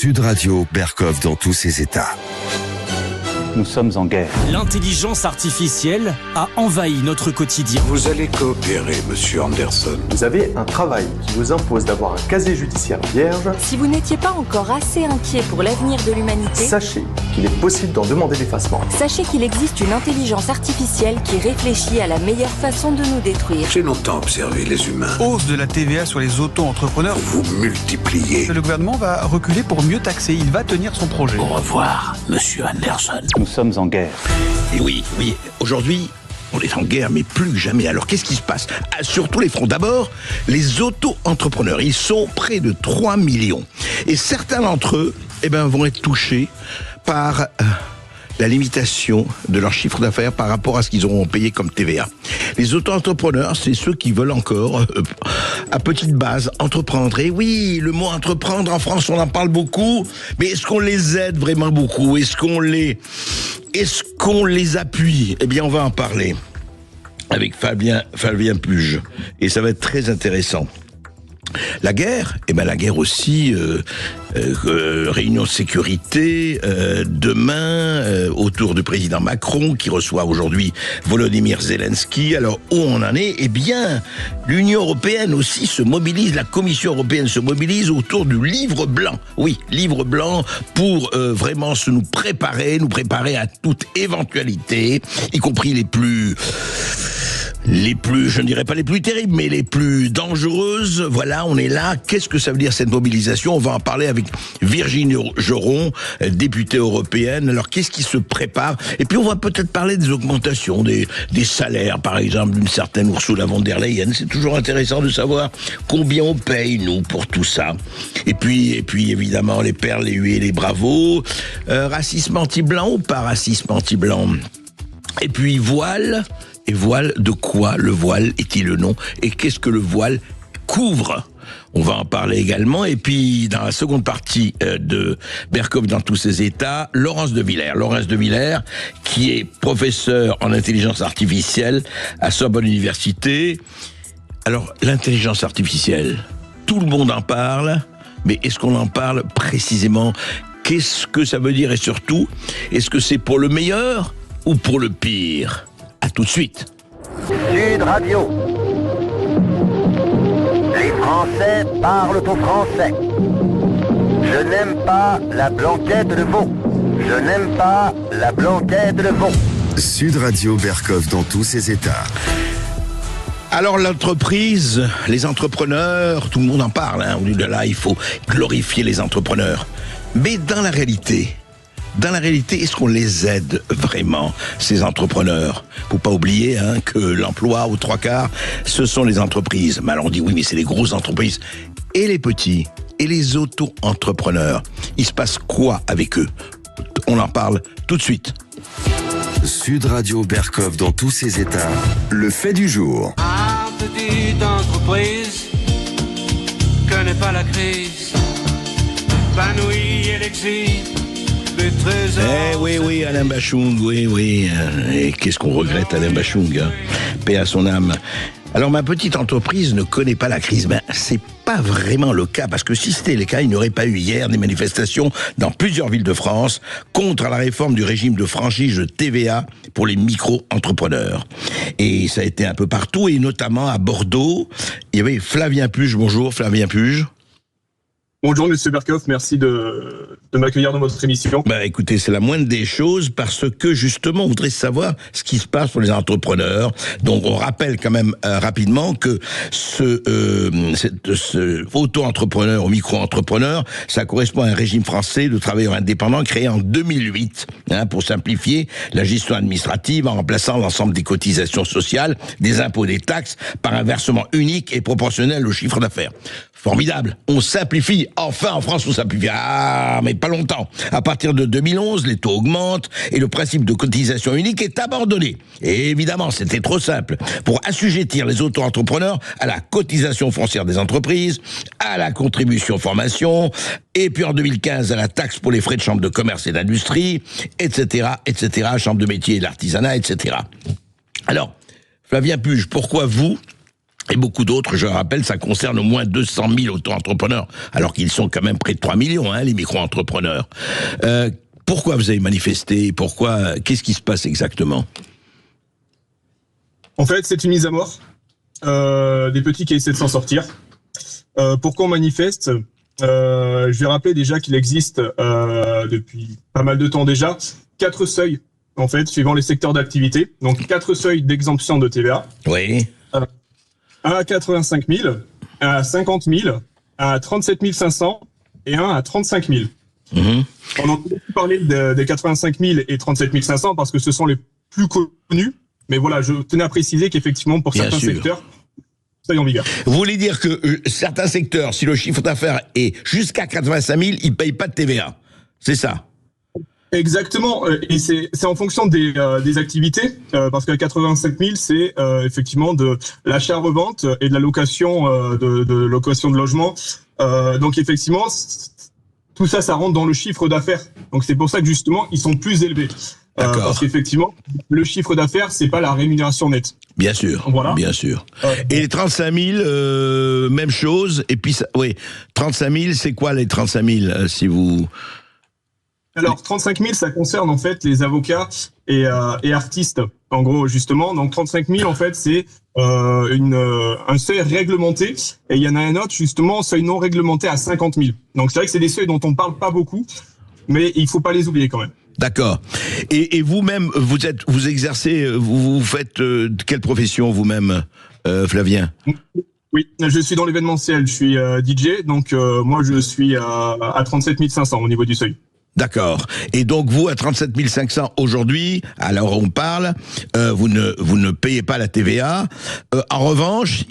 Sud Radio, Berkov dans tous ses états. Nous sommes en guerre. L'intelligence artificielle a envahi notre quotidien. Vous allez coopérer, monsieur Anderson. Vous avez un travail qui vous impose d'avoir un casier judiciaire vierge. Si vous n'étiez pas encore assez inquiet pour l'avenir de l'humanité, sachez qu'il est possible d'en demander l'effacement. Sachez qu'il existe une intelligence artificielle qui réfléchit à la meilleure façon de nous détruire. J'ai longtemps observé les humains. Hausse de la TVA sur les auto-entrepreneurs. Vous multipliez. Le gouvernement va reculer pour mieux taxer. Il va tenir son projet. Au revoir, monsieur Anderson. Nous sommes en guerre. Et oui, aujourd'hui, on est en guerre, mais plus que jamais. Alors, qu'est-ce qui se passe? Sur tous les fronts. D'abord, les auto-entrepreneurs. Ils sont près de 3 millions. Et certains d'entre eux, vont être touchés par la limitation de leur chiffre d'affaires par rapport à ce qu'ils auront payé comme TVA. Les auto-entrepreneurs, c'est ceux qui veulent encore, à petite base, entreprendre. Et oui, le mot entreprendre, en France, on en parle beaucoup, mais est-ce qu'on les aide vraiment beaucoup? Est-ce qu'on les appuie? Eh bien, on va en parler avec Flavien Puge. Et ça va être très intéressant. La guerre, la guerre aussi, réunion de sécurité, demain, autour du président Macron, qui reçoit aujourd'hui Volodymyr Zelensky. Alors, où on en est? Eh bien, l'Union européenne aussi se mobilise, la Commission européenne se mobilise autour du livre blanc. Oui, livre blanc pour vraiment nous préparer à toute éventualité, y compris les plus, je ne dirais pas les plus terribles, mais les plus dangereuses. Voilà, on est là. Qu'est-ce que ça veut dire cette mobilisation? On va en parler avec Virginie Geron, députée européenne. Alors, qu'est-ce qui se prépare? Et puis, on va peut-être parler des augmentations, des salaires, par exemple, d'une certaine Ursula von der Leyen. C'est toujours intéressant de savoir combien on paye, nous, pour tout ça. Et puis évidemment, les perles, les huées, les bravos. Racisme anti-blanc ou pas racisme anti-blanc? Et puis, voile. Et voile, de quoi le voile est-il le nom? Et qu'est-ce que le voile couvre? On va en parler également. Et puis, dans la seconde partie de Berkov dans tous ses états, Laurence de Villers. Laurence de Villers, qui est professeure en intelligence artificielle à Sorbonne Université. Alors, l'intelligence artificielle, tout le monde en parle, mais est-ce qu'on en parle précisément? Qu'est-ce que ça veut dire? Et surtout, est-ce que c'est pour le meilleur ou pour le pire? À tout de suite. Sud Radio. Les Français parlent au français. Je n'aime pas la blanquette de veau. Je n'aime pas la blanquette de veau. Sud Radio, Berkov dans tous ses états. Alors l'entreprise, les entrepreneurs, tout le monde en parle. On dit de là, il faut glorifier les entrepreneurs. Mais dans la réalité, est-ce qu'on les aide vraiment, ces entrepreneurs? Faut pas oublier que l'emploi, aux 3/4, ce sont les entreprises. Mais alors on dit oui, mais c'est les grosses entreprises. Et les petits, et les auto-entrepreneurs, il se passe quoi avec eux? On en parle tout de suite. Sud Radio, Berkov dans tous ses états. Le fait du jour. Ah, petite entreprise, connais pas la crise, épanouie et l'exil. Oui, Alain Bachung, oui. Et qu'est-ce qu'on regrette, Alain Bachung, paix à son âme. Alors, ma petite entreprise ne connaît pas la crise. C'est pas vraiment le cas, parce que si c'était le cas, il n'y aurait pas eu hier des manifestations dans plusieurs villes de France contre la réforme du régime de franchise de TVA pour les micro-entrepreneurs. Et ça a été un peu partout, et notamment à Bordeaux. Il y avait Flavien Puge. Bonjour, Flavien Puge. Bonjour Monsieur Berkov, merci de m'accueillir dans votre émission. Écoutez, c'est la moindre des choses parce que justement, on voudrait savoir ce qui se passe pour les entrepreneurs. Donc, on rappelle quand même rapidement que ce auto-entrepreneur ou micro-entrepreneur, ça correspond à un régime français de travailleurs indépendants créé en 2008 pour simplifier la gestion administrative en remplaçant l'ensemble des cotisations sociales, des impôts et des taxes par un versement unique et proportionnel au chiffre d'affaires. Formidable, on simplifie. Enfin, en France, on simplifie. Ah, mais pas longtemps. À partir de 2011, les taux augmentent et le principe de cotisation unique est abandonné. Et évidemment, c'était trop simple. Pour assujettir les auto-entrepreneurs à la cotisation foncière des entreprises, à la contribution formation, et puis en 2015, à la taxe pour les frais de chambre de commerce et d'industrie, etc., chambre de métier et de l'artisanat, etc. Alors, Flavien Puge, pourquoi vous Et beaucoup d'autres, je rappelle, ça concerne au moins 200 000 auto-entrepreneurs, alors qu'ils sont quand même près de 3 millions, les micro-entrepreneurs. Pourquoi vous avez manifesté? Qu'est-ce qui se passe exactement? En fait, c'est une mise à mort des petits qui essaient de s'en sortir. Pourquoi on manifeste? Je vais rappeler déjà qu'il existe depuis pas mal de temps déjà 4 seuils, en fait, suivant les secteurs d'activité. Donc 4 seuils d'exemption de TVA. Oui. Un à 85 000, un à 50 000, un à 37 500 et un à 35 000. On entend beaucoup parler des 85 000 et 37 500 parce que ce sont les plus connus. Mais voilà, je tenais à préciser qu'effectivement, pour certains secteurs, ça est en vigueur. Vous voulez dire que certains secteurs, si le chiffre d'affaires est jusqu'à 85 000, ils ne payent pas de TVA. C'est ça? Exactement, et c'est en fonction des activités, parce qu'à 85 000, c'est effectivement de l'achat-revente et de la location de location de logement. Donc effectivement, tout ça, ça rentre dans le chiffre d'affaires. Donc c'est pour ça que justement, ils sont plus élevés. Parce qu'effectivement, le chiffre d'affaires, c'est pas la rémunération nette. Bien sûr, voilà. Bien sûr. Et les 35 000, même chose. Et puis, 35 000, c'est quoi les 35 000, si vous... Alors, 35 000, ça concerne en fait les avocats et artistes, en gros, justement. Donc, 35 000, en fait, c'est un seuil réglementé. Et il y en a un autre, justement, seuil non réglementé à 50 000. Donc, c'est vrai que c'est des seuils dont on parle pas beaucoup, mais il faut pas les oublier quand même. D'accord. Et vous-même, vous exercez, vous faites quelle profession vous-même, Flavien? Oui, je suis dans l'événementiel. Je suis DJ, donc moi, je suis à 37 500 au niveau du seuil. D'accord. Et donc vous, à 37 500 aujourd'hui, alors on parle, vous ne payez pas la TVA. En revanche,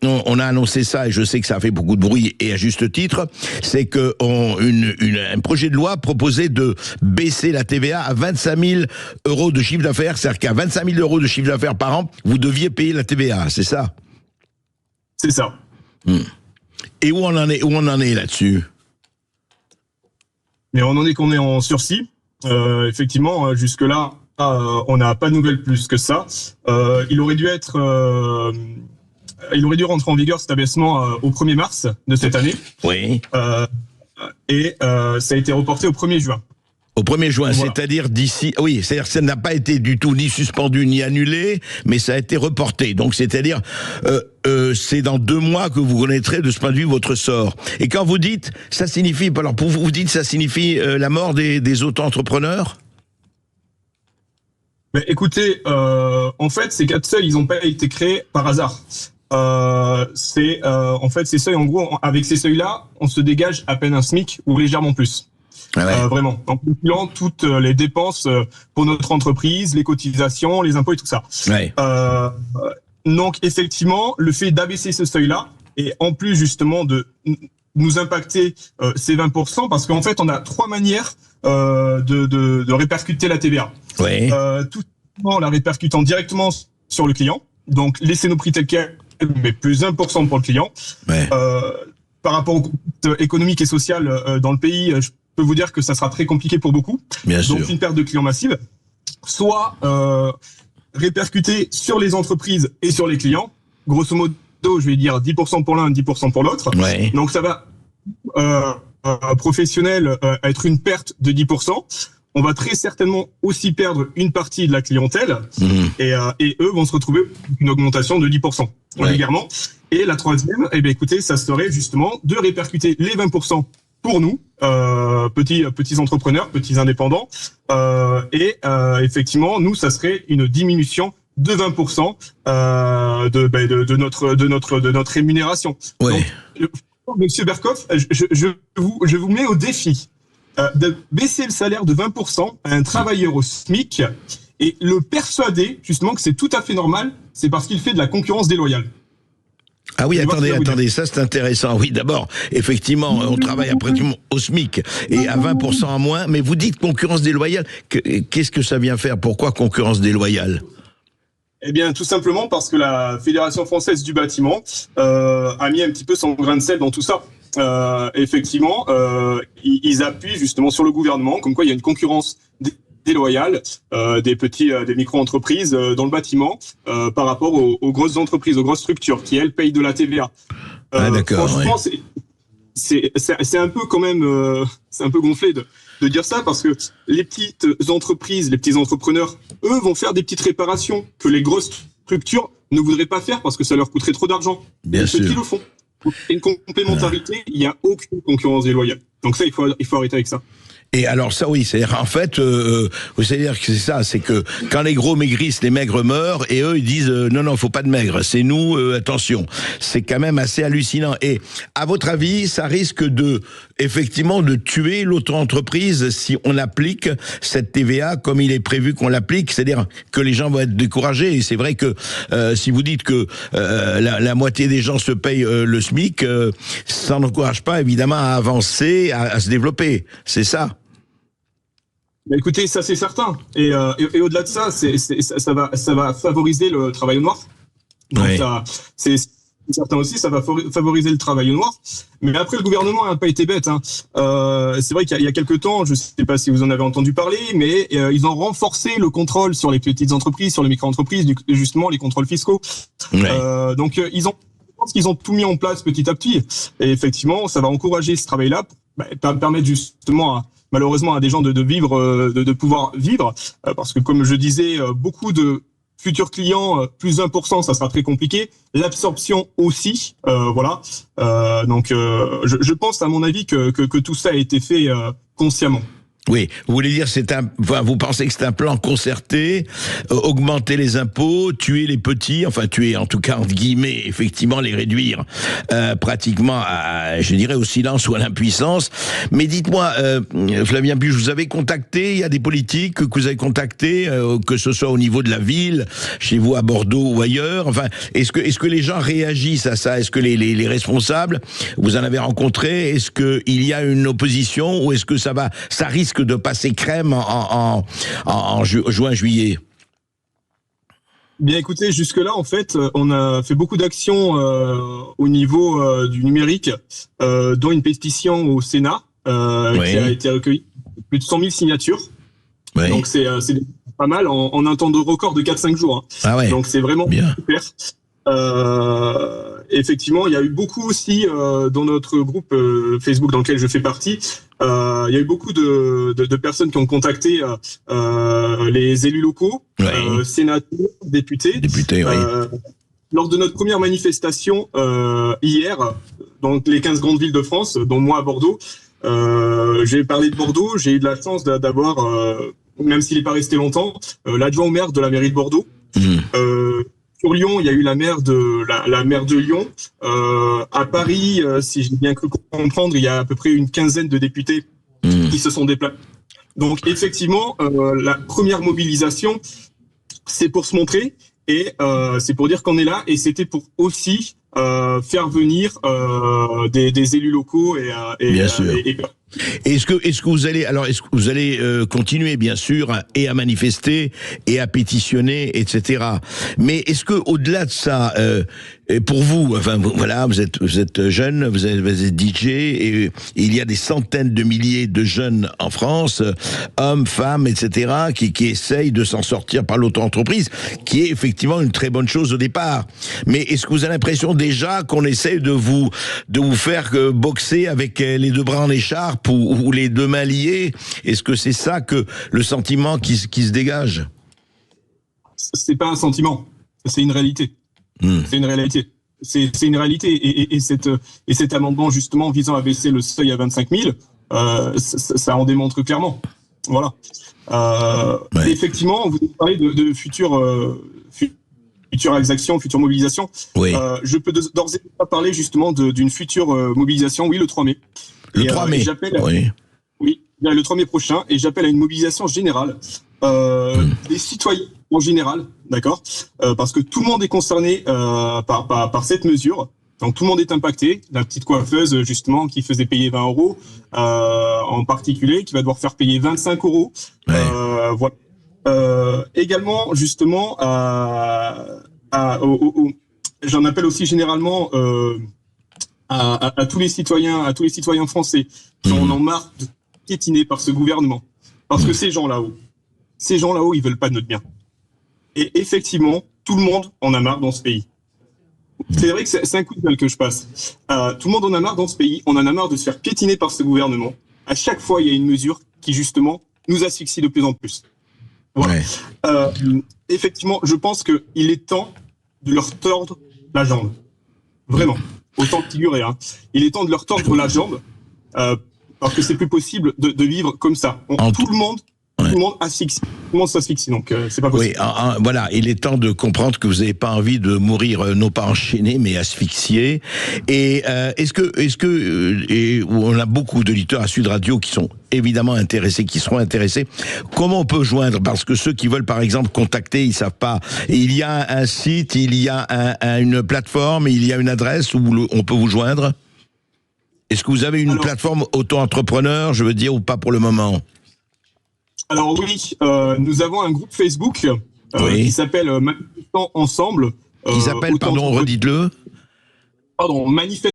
on a annoncé ça, et je sais que ça a fait beaucoup de bruit, et à juste titre, c'est que un projet de loi proposait de baisser la TVA à 25 000 euros de chiffre d'affaires, c'est-à-dire qu'à 25 000 euros de chiffre d'affaires par an, vous deviez payer la TVA, c'est ça? C'est ça. Et où on en est là-dessus? Mais on en est qu'on est en sursis. Effectivement, jusque-là, on n'a pas de nouvelles plus que ça. Il aurait dû rentrer en vigueur cet abaissement au 1er mars de cette année. Oui. Et ça a été reporté au 1er juin. Au 1er juin, voilà. C'est-à-dire d'ici... Oui, c'est-à-dire que ça n'a pas été du tout ni suspendu ni annulé, mais ça a été reporté. Donc, c'est-à-dire, c'est dans 2 mois que vous connaîtrez de ce point de vue votre sort. Et quand vous dites, ça signifie... Alors, pour vous dites, ça signifie la mort des auto-entrepreneurs? Mais écoutez, en fait, ces 4 seuils, ils n'ont pas été créés par hasard. En fait, ces seuils, en gros, avec ces seuils-là, on se dégage à peine un SMIC ou légèrement plus. Ah ouais. Vraiment, en calculant toutes les dépenses pour notre entreprise, les cotisations, les impôts et tout ça. Ouais. Donc effectivement, le fait d'abaisser ce seuil-là, et en plus justement de nous impacter ces 20%, parce qu'en fait on a 3 manières de répercuter la TVA. Ouais. Tout en la répercutant directement sur le client, donc laisser nos prix tels quels, mais plus 1% pour le client. Ouais. Par rapport au contexte économique et social dans le pays, je peux vous dire que ça sera très compliqué pour beaucoup. Bien donc sûr. une perte de clients massive, soit répercuter sur les entreprises et sur les clients. Grosso modo, je vais dire 10% pour l'un, 10% pour l'autre. Ouais. Donc ça va professionnel être une perte de 10%. On va très certainement aussi perdre une partie de la clientèle et eux vont se retrouver avec une augmentation de 10% régulièrement. Et la troisième, eh bien, écoutez, ça serait justement de répercuter les 20% pour nous, petits entrepreneurs, petits indépendants, effectivement, nous, ça serait une diminution de 20% de notre rémunération. Ouais. Donc, Monsieur Berkoff, je vous mets au défi de baisser le salaire de 20% à un travailleur au SMIC et le persuader justement que c'est tout à fait normal, c'est parce qu'il fait de la concurrence déloyale. Ah oui, attendez, ça c'est intéressant. Oui, d'abord, effectivement, on travaille après au SMIC et à 20% en moins, mais vous dites concurrence déloyale, qu'est-ce que ça vient faire? Pourquoi concurrence déloyale? Eh bien, tout simplement parce que la Fédération française du bâtiment a mis un petit peu son grain de sel dans tout ça. Effectivement, ils appuient justement sur le gouvernement, comme quoi il y a une concurrence déloyale des micro-entreprises dans le bâtiment par rapport aux grosses entreprises, aux grosses structures qui, elles, payent de la TVA. D'accord, franchement, c'est un peu quand même, c'est un peu gonflé de dire ça, parce que les petites entreprises, les petits entrepreneurs, eux, vont faire des petites réparations que les grosses structures ne voudraient pas faire parce que ça leur coûterait trop d'argent. Bien sûr. Les petits le font. Une complémentarité, il n'y a aucune concurrence déloyale. Donc ça, il faut arrêter avec ça. Et alors ça, oui, c'est-à-dire en fait, c'est-à-dire que c'est ça, c'est que quand les gros maigrissent, les maigres meurent, et eux ils disent non, faut pas de maigres, c'est nous, attention. C'est quand même assez hallucinant. Et à votre avis, ça risque effectivement de tuer l'auto-entreprise si on applique cette TVA comme il est prévu qu'on l'applique, c'est-à-dire que les gens vont être découragés. Et c'est vrai que si vous dites que la moitié des gens se payent le SMIC, ça n'encourage pas évidemment à avancer, à se développer. C'est ça. Bah écoutez, ça c'est certain. Et au-delà de ça, ça va favoriser le travail au noir. Donc oui. Ça, c'est certain aussi, ça va favoriser le travail au noir. Mais après, le gouvernement n'a pas été bête. Hein. C'est vrai qu'il y a quelques temps, je ne sais pas si vous en avez entendu parler, mais ils ont renforcé le contrôle sur les petites entreprises, sur les micro-entreprises, justement les contrôles fiscaux. Oui. Donc je pense qu'ils ont tout mis en place petit à petit. Et effectivement, ça va encourager ce travail-là, permettre justement malheureusement à des gens de vivre, de pouvoir vivre, parce que comme je disais, beaucoup de futurs clients plus 1%, ça sera très compliqué. L'absorption aussi, voilà. Donc, je pense à mon avis que tout ça a été fait consciemment. Oui, vous voulez dire vous pensez que c'est un plan concerté, augmenter les impôts, tuer les petits, enfin tuer en tout cas entre guillemets, effectivement les réduire pratiquement à, je dirais, au silence ou à l'impuissance. Mais dites-moi, Flavien Buche, vous avez contacté, il y a des politiques que vous avez contactés, que ce soit au niveau de la ville, chez vous à Bordeaux ou ailleurs. Enfin, est-ce que les gens réagissent à ça? Est-ce que les responsables, vous en avez rencontré? Est-ce que il y a une opposition ou est-ce que ça risque de passer crème en juin-juillet? Bien écoutez, jusque-là, en fait, on a fait beaucoup d'actions au niveau du numérique, dont une pétition au Sénat qui a été recueillie. Plus de 100 000 signatures. Oui. Donc c'est pas mal en un temps de record de 4-5 jours. Hein. Ah ouais. Donc c'est vraiment bien. Super. Effectivement, il y a eu beaucoup aussi dans notre groupe Facebook dans lequel je fais partie. Il y a eu beaucoup de personnes qui ont contacté les élus locaux, sénateurs, députés. Lors de notre première manifestation hier, dans les 15 grandes villes de France, dont moi à Bordeaux, j'ai parlé de Bordeaux. J'ai eu de la chance d'avoir, même s'il n'est pas resté longtemps, l'adjoint au maire de la mairie de Bordeaux. Sur Lyon, il y a eu la maire de Lyon. À Paris, si j'ai bien cru comprendre, il y a à peu près une quinzaine de députés qui se sont déplacés. Donc effectivement, la première mobilisation, c'est pour se montrer et c'est pour dire qu'on est là. Et c'était pour aussi faire venir des élus locaux bien sûr. Est-ce que vous allez continuer bien sûr à manifester et à pétitionner, etc. Mais est-ce que au-delà de ça, pour vous, enfin voilà, vous êtes jeune, vous êtes DJ et il y a des centaines de milliers de jeunes en France, hommes, femmes, etc. qui essayent de s'en sortir par l'auto-entreprise, qui est effectivement une très bonne chose au départ. Mais est-ce que vous avez l'impression déjà qu'on essaie de vous faire boxer avec les deux bras en écharpe ou les deux mains liées? Est-ce que c'est ça que le sentiment qui se dégage? C'est pas un sentiment, c'est une réalité. C'est une réalité. C'est une réalité. Et cet amendement justement visant à baisser le seuil à 25 000, ça en démontre clairement. Voilà. Effectivement, vous parlez de futures actions, futures mobilisations. Oui. Je peux d'ores et déjà parler justement d'une future mobilisation, oui, le 3 mai. Le 3 mai, oui, le 3 mai prochain, et j'appelle à une mobilisation générale des citoyens en général, d'accord, parce que tout le monde est concerné par cette mesure. Donc tout le monde est impacté. La petite coiffeuse justement qui faisait payer 20 € en particulier, qui va devoir faire payer 25 €. Voilà. Également justement j'en appelle aussi généralement à tous les citoyens français qui en ont marre de piétiner par ce gouvernement, parce que ces gens là-haut, ces gens là-haut, ils veulent pas de notre bien. Et effectivement, tout le monde en a marre dans ce pays. C'est vrai que c'est un coup de gueule que je passe. Tout le monde en a marre dans ce pays. On en a marre de se faire piétiner par ce gouvernement. À chaque fois, il y a une mesure qui, justement, nous asphyxie de plus en plus. Voilà. Ouais. Effectivement, je pense qu'il est temps de leur tordre la jambe. Vraiment. Autant figurer. Hein. Il est temps de leur tordre la jambe parce que c'est plus possible de vivre comme ça. Tout le monde asphyxie. Tout le monde s'asphyxie, donc c'est pas possible. Oui, voilà, il est temps de comprendre que vous n'avez pas envie de mourir, non pas enchaîné, mais asphyxié. Et est-ce que on a beaucoup d'auditeurs à Sud Radio qui sont évidemment intéressés, qui seront intéressés. Comment on peut joindre? Parce que ceux qui veulent, par exemple, contacter, ils savent pas. Il y a un site, il y a une plateforme, il y a une adresse où on peut vous joindre. Est-ce que vous avez une plateforme auto-entrepreneur, je veux dire, ou pas pour le moment? Alors oui, nous avons un groupe Facebook qui s'appelle Manifestons Ensemble. Qui s'appelle, pardon, redites-le. Pardon, Manifestons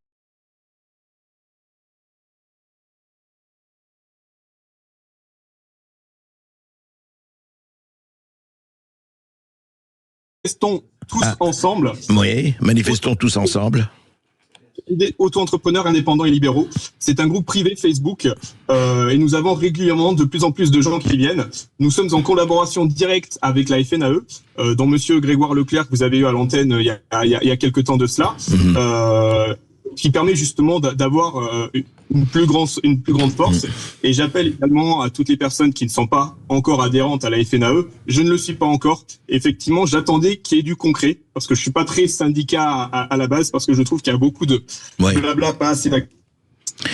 tous ensemble. Oui, manifestons tous ensemble. Des auto-entrepreneurs indépendants et libéraux. C'est un groupe privé Facebook et nous avons régulièrement de plus en plus de gens qui viennent. Nous sommes en collaboration directe avec la FNAE, dont Monsieur Grégoire Leclerc, que vous avez eu à l'antenne il y a quelques temps de cela, qui permet justement d'avoir une plus grande force. Et j'appelle également à toutes les personnes qui ne sont pas encore adhérentes à la FNAE. Je ne le suis pas encore. Effectivement, j'attendais qu'il y ait du concret, parce que je suis pas très syndicat à la base, parce que je trouve qu'il y a beaucoup de blabla, pas assez d'actions.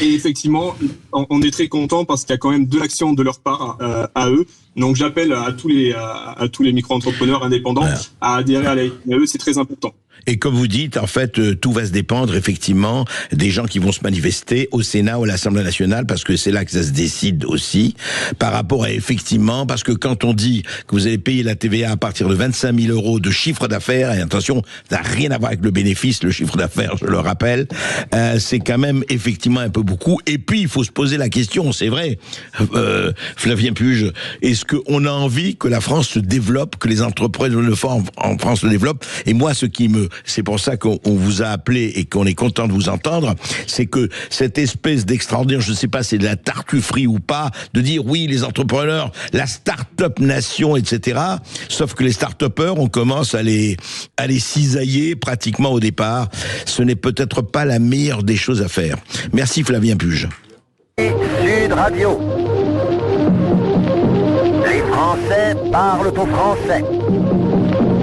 Et effectivement, on est très content parce qu'il y a quand même de l'action de leur part à eux. Donc j'appelle à tous les micro-entrepreneurs indépendants à adhérer à la FNAE, c'est très important. Et comme vous dites, en fait, tout va se dépendre effectivement des gens qui vont se manifester au Sénat ou à l'Assemblée nationale, parce que c'est là que ça se décide aussi, par rapport à effectivement, parce que quand on dit que vous allez payer la TVA à partir de 25 000 euros de chiffre d'affaires, et attention, ça n'a rien à voir avec le bénéfice, le chiffre d'affaires, je le rappelle, c'est quand même effectivement un peu beaucoup. Et puis, il faut se poser la question, c'est vrai, Flavien Puge, est-ce qu'on a envie que la France se développe, que les entrepreneurs en France se développent? Et moi, c'est pour ça qu'on vous a appelé et qu'on est content de vous entendre, c'est que cette espèce d'extraordinaire, je ne sais pas, c'est de la tartufferie ou pas, de dire oui, les entrepreneurs, la start-up nation, etc. Sauf que les start-upers, on commence à les cisailler pratiquement au départ. Ce n'est peut-être pas la meilleure des choses à faire. Merci Flavien Puge. Sud Radio. Les Français parlent au français.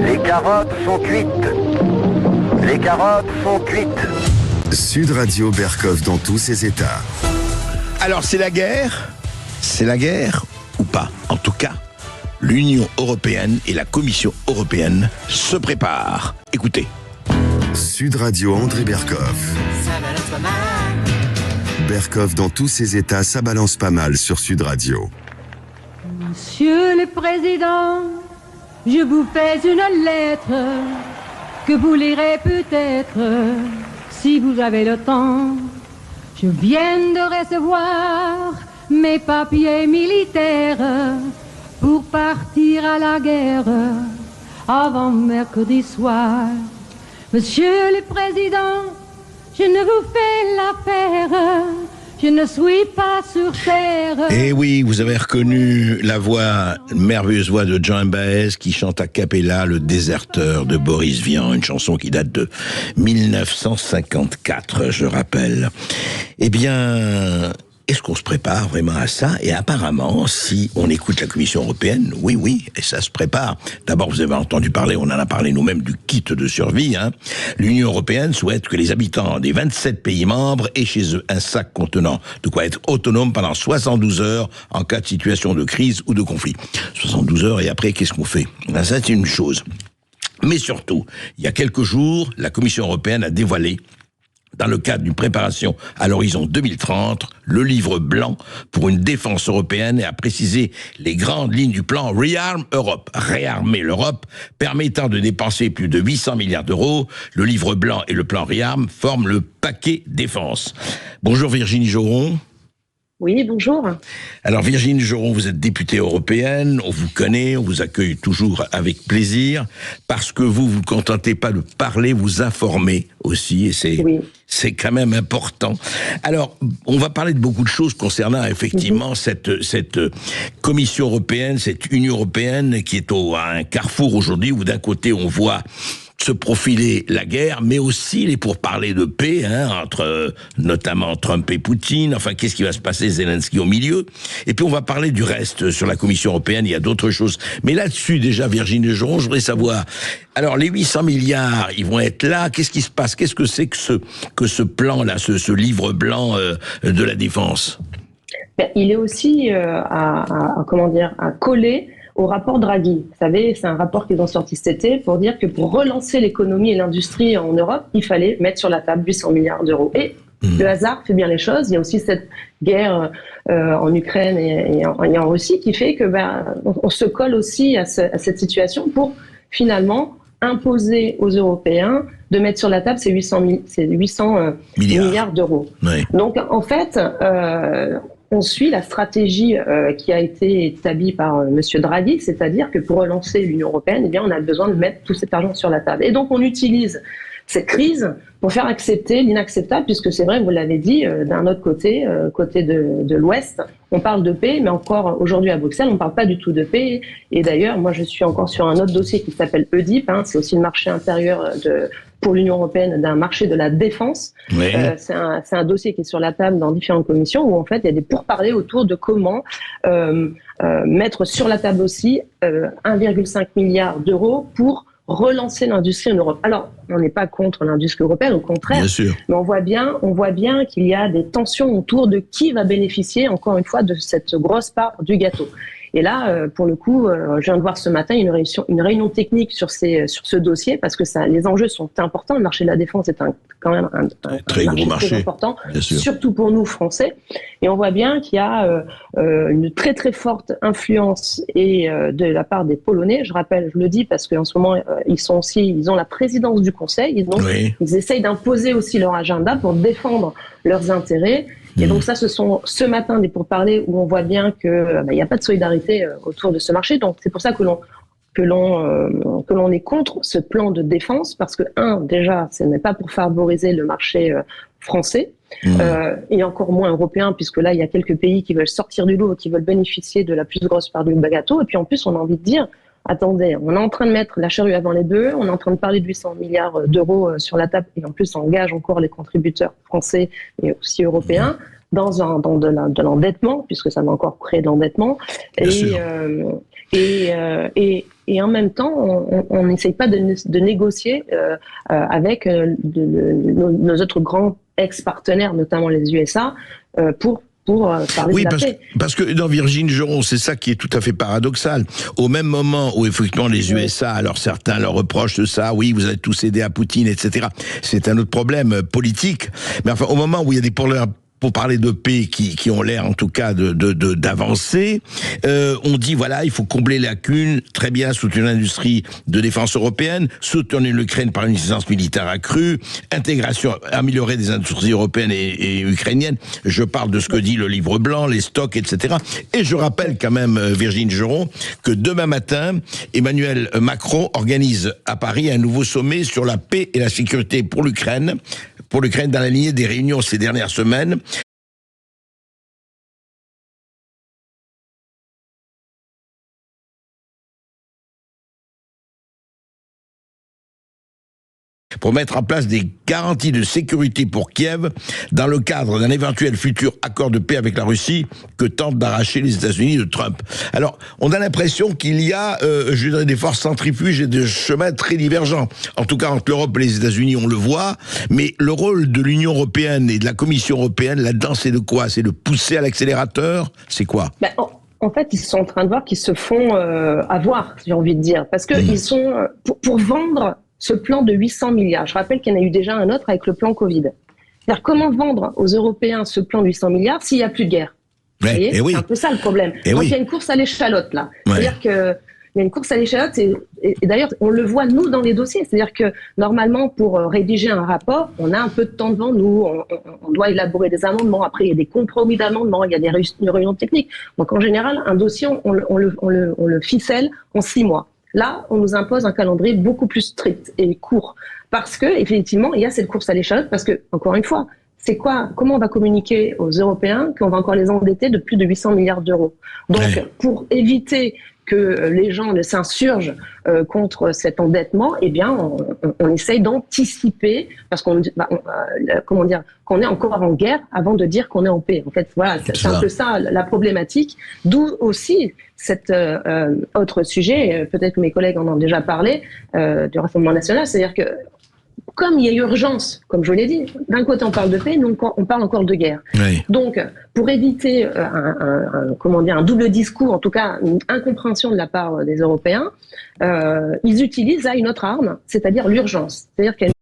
Les carottes sont cuites. Les carottes sont cuites. Sud Radio Berkov dans tous ses états. Alors c'est la guerre? C'est la guerre ou pas? En tout cas, l'Union européenne et la Commission européenne se préparent. Écoutez. Sud Radio André Berkov. Ça balance pas mal. Berkov dans tous ses états, ça balance pas mal sur Sud Radio. Monsieur le Président, je vous fais une lettre que vous lirez peut-être si vous avez le temps. Je viens de recevoir mes papiers militaires pour partir à la guerre avant mercredi soir. Monsieur le Président, je ne vous fais l'affaire, je ne suis pas sur terre. Et oui, vous avez reconnu la merveilleuse voix de Jean Baez qui chante a cappella Le Déserteur de Boris Vian, une chanson qui date de 1954, je rappelle. Eh bien, est-ce qu'on se prépare vraiment à ça? Et apparemment, si on écoute la Commission européenne, oui, et ça se prépare. D'abord, vous avez entendu parler, on en a parlé nous-mêmes, du kit de survie. L'Union européenne souhaite que les habitants des 27 pays membres aient chez eux un sac contenant de quoi être autonome pendant 72 heures en cas de situation de crise ou de conflit. 72 heures, et après, qu'est-ce qu'on fait? Ça, c'est une chose. Mais surtout, il y a quelques jours, la Commission européenne a dévoilé, dans le cadre d'une préparation à l'horizon 2030, le livre blanc pour une défense européenne et a précisé les grandes lignes du plan Rearm Europe, réarmer l'Europe, permettant de dépenser plus de 800 milliards d'euros. Le livre blanc et le plan Rearm forment le paquet défense. Bonjour Virginie Joron. Oui, bonjour. Alors Virginie Geron, vous êtes députée européenne, on vous connaît, on vous accueille toujours avec plaisir, parce que vous ne contentez pas de parler, vous informez aussi, et c'est quand même important. Alors, on va parler de beaucoup de choses concernant effectivement cette Commission européenne, cette Union européenne qui est à un carrefour aujourd'hui, où d'un côté on voit se profiler la guerre, mais aussi les pourparlers de paix, entre notamment Trump et Poutine. Enfin, qu'est-ce qui va se passer, Zelensky au milieu. Et puis on va parler du reste sur la Commission européenne. Il y a d'autres choses. Mais là-dessus, déjà, Virginie Geron, je voudrais savoir. Alors, les 800 milliards, ils vont être là. Qu'est-ce qui se passe? Qu'est-ce que c'est que ce plan-là, ce livre blanc de la défense? Il est aussi à coller au rapport Draghi. Vous savez, c'est un rapport qu'ils ont sorti cet été pour dire que pour relancer l'économie et l'industrie en Europe, il fallait mettre sur la table 800 milliards d'euros. Et le hasard fait bien les choses. Il y a aussi cette guerre en Ukraine et en Russie qui fait que on se colle aussi à cette situation pour finalement imposer aux Européens de mettre sur la table ces 800 milliards d'euros. Oui. Donc, en fait, on suit la stratégie qui a été établie par Monsieur Draghi, c'est-à-dire que pour relancer l'Union européenne, eh bien, on a besoin de mettre tout cet argent sur la table. Et donc, on utilise cette crise pour faire accepter l'inacceptable, puisque c'est vrai, vous l'avez dit, d'un autre côté, côté de l'Ouest, on parle de paix, mais encore aujourd'hui à Bruxelles, on ne parle pas du tout de paix. Et d'ailleurs, moi, je suis encore sur un autre dossier qui s'appelle EDIP, c'est aussi le marché intérieur pour l'Union européenne d'un marché de la défense. Oui. C'est un dossier qui est sur la table dans différentes commissions où en fait il y a des pourparlers autour de comment mettre sur la table aussi 1,5 milliard d'euros pour relancer l'industrie en Europe. Alors, on n'est pas contre l'industrie européenne, au contraire. Bien sûr. Mais on voit bien qu'il y a des tensions autour de qui va bénéficier, encore une fois, de cette grosse part du gâteau. Et là, pour le coup, je viens de voir ce matin une réunion technique sur ce dossier, parce que les enjeux sont importants. Le marché de la défense est quand même un très gros marché très important, surtout pour nous, Français. Et on voit bien qu'il y a une très très forte influence de la part des Polonais. Je le dis parce qu'en ce moment, ils ont la présidence du Conseil. Donc, ils essayent d'imposer aussi leur agenda pour défendre leurs intérêts. Et donc ça, ce sont ce matin des pourparlers où on voit bien que il n'y a pas de solidarité autour de ce marché. Donc c'est pour ça que l'on est contre ce plan de défense, parce que déjà, ce n'est pas pour favoriser le marché français et encore moins européen, puisque là il y a quelques pays qui veulent sortir du lot, qui veulent bénéficier de la plus grosse part du gâteau. Et puis en plus, on a envie de dire, attendez, on est en train de mettre la charrue avant les bœufs, on est en train de parler de 800 milliards d'euros sur la table, et en plus on engage encore les contributeurs français et aussi europééens dans de l'endettement, puisque ça va encore créer de l'endettement. Et en même temps, on n'essaye pas de négocier avec nos autres grands ex-partenaires, notamment les USA, pour parler de la paix. Parce que dans Virginie Geron, c'est ça qui est tout à fait paradoxal. Au même moment où effectivement les USA, alors certains leur reprochent ça, oui, vous avez tous aidé à Poutine, etc. C'est un autre problème politique. Mais enfin, au moment où il y a des pour parler de paix qui ont l'air en tout cas d'avancer, on dit voilà, il faut combler les lacunes, très bien, soutenir l'industrie de défense européenne, soutenir l'Ukraine par une assistance militaire accrue, intégration améliorée des industries européennes et ukrainiennes. Je parle de ce que dit le livre blanc, les stocks, etc. Et je rappelle quand même, Virginie Geron, que demain matin, Emmanuel Macron organise à Paris un nouveau sommet sur la paix et la sécurité pour l'Ukraine dans la lignée des réunions ces dernières semaines. Pour mettre en place des garanties de sécurité pour Kiev dans le cadre d'un éventuel futur accord de paix avec la Russie que tentent d'arracher les États-Unis de Trump. Alors, on a l'impression qu'il y a des forces centrifuges et des chemins très divergents. En tout cas, entre l'Europe et les États-Unis, on le voit. Mais le rôle de l'Union européenne et de la Commission européenne, là-dedans, c'est de quoi? C'est de pousser à l'accélérateur? C'est quoi? En fait, ils sont en train de voir qu'ils se font avoir, j'ai envie de dire. Parce que ils sont, pour vendre ce plan de 800 milliards. Je rappelle qu'il y en a eu déjà un autre avec le plan Covid. C'est-à-dire, comment vendre aux Européens ce plan de 800 milliards s'il n'y a plus de guerre? Vous voyez, c'est un peu ça le problème. Donc il y a une course à l'échalote là. C'est-à-dire que il y a une course à l'échalote, et d'ailleurs, on le voit, nous, dans les dossiers. C'est-à-dire que, normalement, pour rédiger un rapport, on a un peu de temps devant nous, on doit élaborer des amendements. Après, il y a des compromis d'amendements, il y a des réunions techniques. Donc, en général, un dossier, on le ficelle en 6 mois. Là, on nous impose un calendrier beaucoup plus strict et court. Parce que, effectivement, il y a cette course à l'échalote, parce que, encore une fois, comment on va communiquer aux Européens qu'on va encore les endetter de plus de 800 milliards d'euros. Donc, pour éviter que les gens ne s'insurgent contre cet endettement, eh bien, on essaye d'anticiper, parce qu'on qu'on est encore en guerre avant de dire qu'on est en paix. En fait, voilà, c'est un peu ça la problématique. D'où aussi cet autre sujet, peut-être que mes collègues en ont déjà parlé, du Rassemblement national, c'est-à-dire que comme il y a urgence, comme je vous l'ai dit, d'un côté on parle de paix, donc on parle encore de guerre. Oui. Donc, pour éviter un double discours, en tout cas une incompréhension de la part des Européens, ils utilisent là une autre arme, c'est-à-dire l'urgence. C'est-à-dire qu'il y a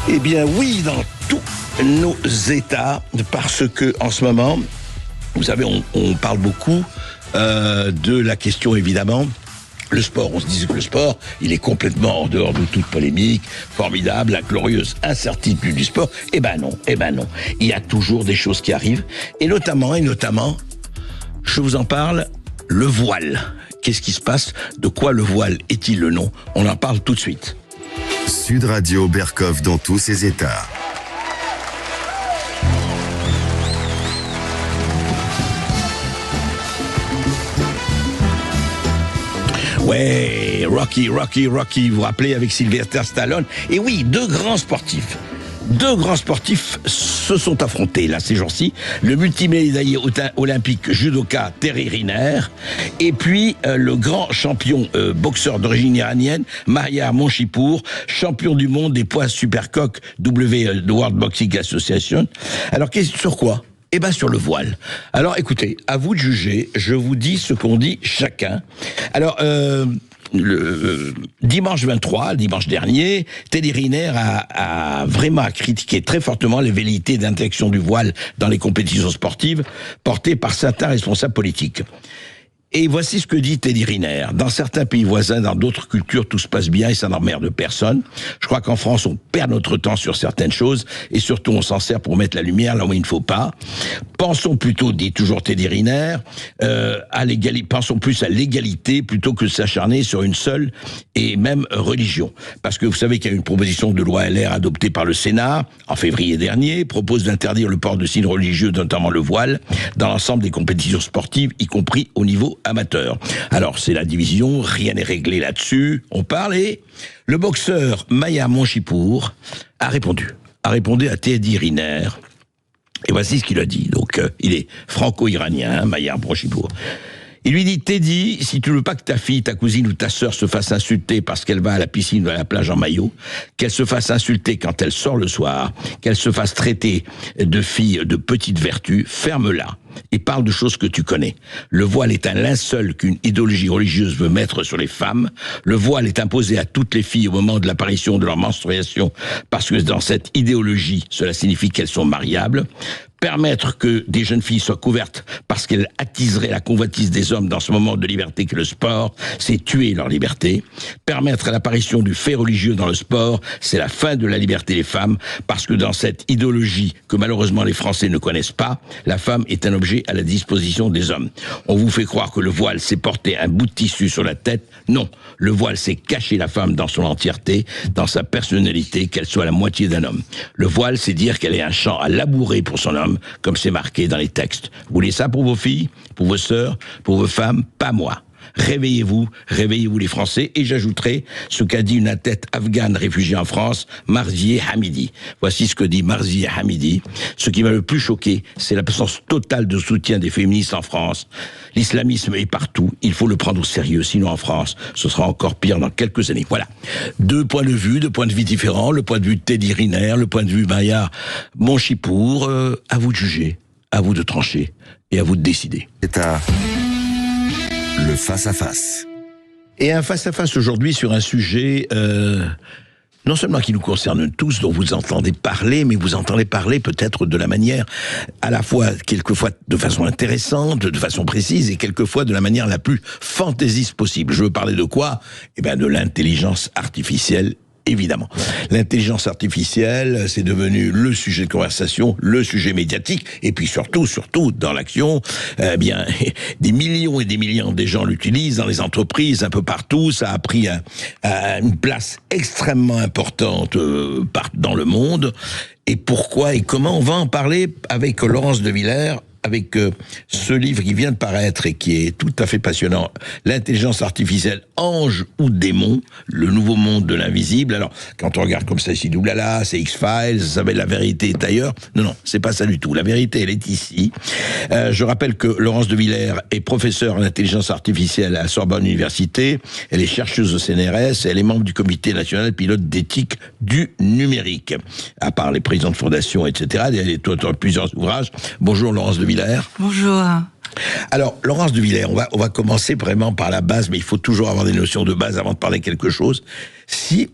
Eh bien oui, dans tous nos États, parce que en ce moment, vous savez, on parle beaucoup de la question, évidemment, le sport. On se disait que le sport, il est complètement en dehors de toute polémique, formidable, la glorieuse incertitude du sport. Eh ben non. Il y a toujours des choses qui arrivent, et notamment, je vous en parle, le voile. Qu'est-ce qui se passe? De quoi le voile est-il le nom? On en parle tout de suite. Sud Radio Berkov dans tous ses états. Ouais, Rocky, vous vous rappelez, avec Sylvester Stallone. Et oui, deux grands sportifs se sont affrontés là ces jours-ci. Le multimédaillé olympique judoka Terry Riner et puis le grand champion boxeur d'origine iranienne Mahyar Monchipour, champion du monde des poids supercoq World Boxing Association. Alors sur quoi? Eh ben sur le voile. Alors écoutez, à vous de juger, je vous dis ce qu'on dit chacun. Alors le dimanche dernier, Teddy Riner a vraiment critiqué très fortement les velléités d'interdiction du voile dans les compétitions sportives portées par certains responsables politiques. Et voici ce que dit Teddy Riner. Dans certains pays voisins, dans d'autres cultures, tout se passe bien et ça n'emmerde personne. Je crois qu'en France, on perd notre temps sur certaines choses et surtout on s'en sert pour mettre la lumière là où il ne faut pas. Pensons plutôt, dit toujours Teddy Riner, pensons plus à l'égalité plutôt que de s'acharner sur une seule et même religion. Parce que vous savez qu'il y a une proposition de loi LR adoptée par le Sénat en février dernier, propose d'interdire le port de signes religieux, notamment le voile, dans l'ensemble des compétitions sportives, y compris au niveau amateur. Alors, c'est la division, rien n'est réglé là-dessus. On parle et le boxeur Mahyar Monchipour a répondu à Teddy Riner. Et voici ce qu'il a dit. Donc, il est franco-iranien, Mahyar Monchipour. Il lui dit: Teddy, si tu veux pas que ta fille, ta cousine ou ta sœur se fasse insulter parce qu'elle va à la piscine ou à la plage en maillot, qu'elle se fasse insulter quand elle sort le soir, qu'elle se fasse traiter de fille de petite vertu, ferme-la et parle de choses que tu connais. Le voile est un linceul qu'une idéologie religieuse veut mettre sur les femmes. Le voile est imposé à toutes les filles au moment de l'apparition de leur menstruation parce que dans cette idéologie, cela signifie qu'elles sont mariables. Permettre que des jeunes filles soient couvertes parce qu'elles attiseraient la convoitise des hommes dans ce moment de liberté qu'est le sport, c'est tuer leur liberté. Permettre l'apparition du fait religieux dans le sport, c'est la fin de la liberté des femmes, parce que dans cette idéologie que malheureusement les Français ne connaissent pas, la femme est un objet à la disposition des hommes. On vous fait croire que le voile, c'est porter un bout de tissu sur la tête. Non, le voile, c'est cacher la femme dans son entièreté, dans sa personnalité, qu'elle soit la moitié d'un homme. Le voile, c'est dire qu'elle est un champ à labourer pour son homme, comme c'est marqué dans les textes. Vous voulez ça pour vos filles, pour vos sœurs, pour vos femmes? Pas moi. Réveillez-vous les Français. Et j'ajouterai ce qu'a dit une athlète afghane réfugiée en France, Marzieh Hamidi. Voici ce que dit Marzieh Hamidi. Ce qui m'a le plus choqué, c'est l'absence totale de soutien des féministes en France. L'islamisme est partout. Il faut le prendre au sérieux. Sinon, en France, ce sera encore pire dans quelques années. Voilà. Deux points de vue différents. Le point de vue de Teddy Riner, le point de vue de Mahyar Monchipour. À vous de juger, à vous de trancher et à vous de décider. C'est le face-à-face. Et un face-à-face aujourd'hui sur un sujet, non seulement qui nous concerne tous, dont vous entendez parler, mais vous entendez parler peut-être de la manière, à la fois, quelquefois de façon intéressante, de façon précise, et quelquefois de la manière la plus fantaisiste possible. Je veux parler de quoi? Eh bien, de l'intelligence artificielle. Évidemment. L'intelligence artificielle, c'est devenu le sujet de conversation, le sujet médiatique, et puis surtout, dans l'action, des millions et des millions de gens l'utilisent dans les entreprises, un peu partout. Ça a pris une place extrêmement importante dans le monde. Et pourquoi et comment? On va en parler avec Laurence de Villers, avec ce livre qui vient de paraître et qui est tout à fait passionnant, L'intelligence artificielle, ange ou démon, le nouveau monde de l'invisible. Alors, quand on regarde comme ça, ici, oulala, c'est X-Files, ça s'appelle La vérité est ailleurs. Non, c'est pas ça du tout. La vérité, elle est ici. Je rappelle que Laurence de Villers est professeure en intelligence artificielle à la Sorbonne Université. Elle est chercheuse au CNRS et elle est membre du comité national pilote d'éthique du numérique. À part les présidents de fondation, etc., elle est auteure de plusieurs ouvrages. Bonjour Laurence de Villers. Bonjour. Alors, Laurence de Villers, on va commencer vraiment par la base, mais il faut toujours avoir des notions de base avant de parler quelque chose. Si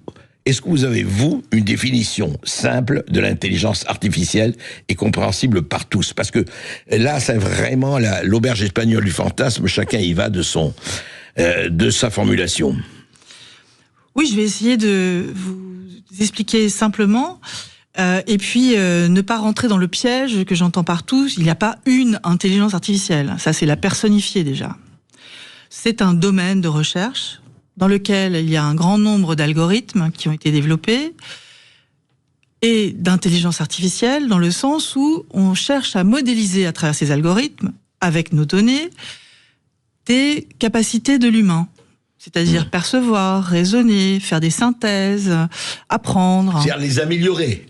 Est-ce que vous avez, vous, une définition simple de l'intelligence artificielle et compréhensible par tous? Parce que là, c'est vraiment l'auberge espagnole du fantasme, chacun y va de sa formulation. Oui, je vais essayer de vous expliquer simplement, et puis ne pas rentrer dans le piège que j'entends partout. Il n'y a pas une intelligence artificielle, ça c'est la personnifier déjà. C'est un domaine de recherche dans lequel il y a un grand nombre d'algorithmes qui ont été développés et d'intelligence artificielle dans le sens où on cherche à modéliser à travers ces algorithmes, avec nos données, des capacités de l'humain. C'est-à-dire percevoir, raisonner, faire des synthèses, apprendre. C'est-à-dire les améliorer,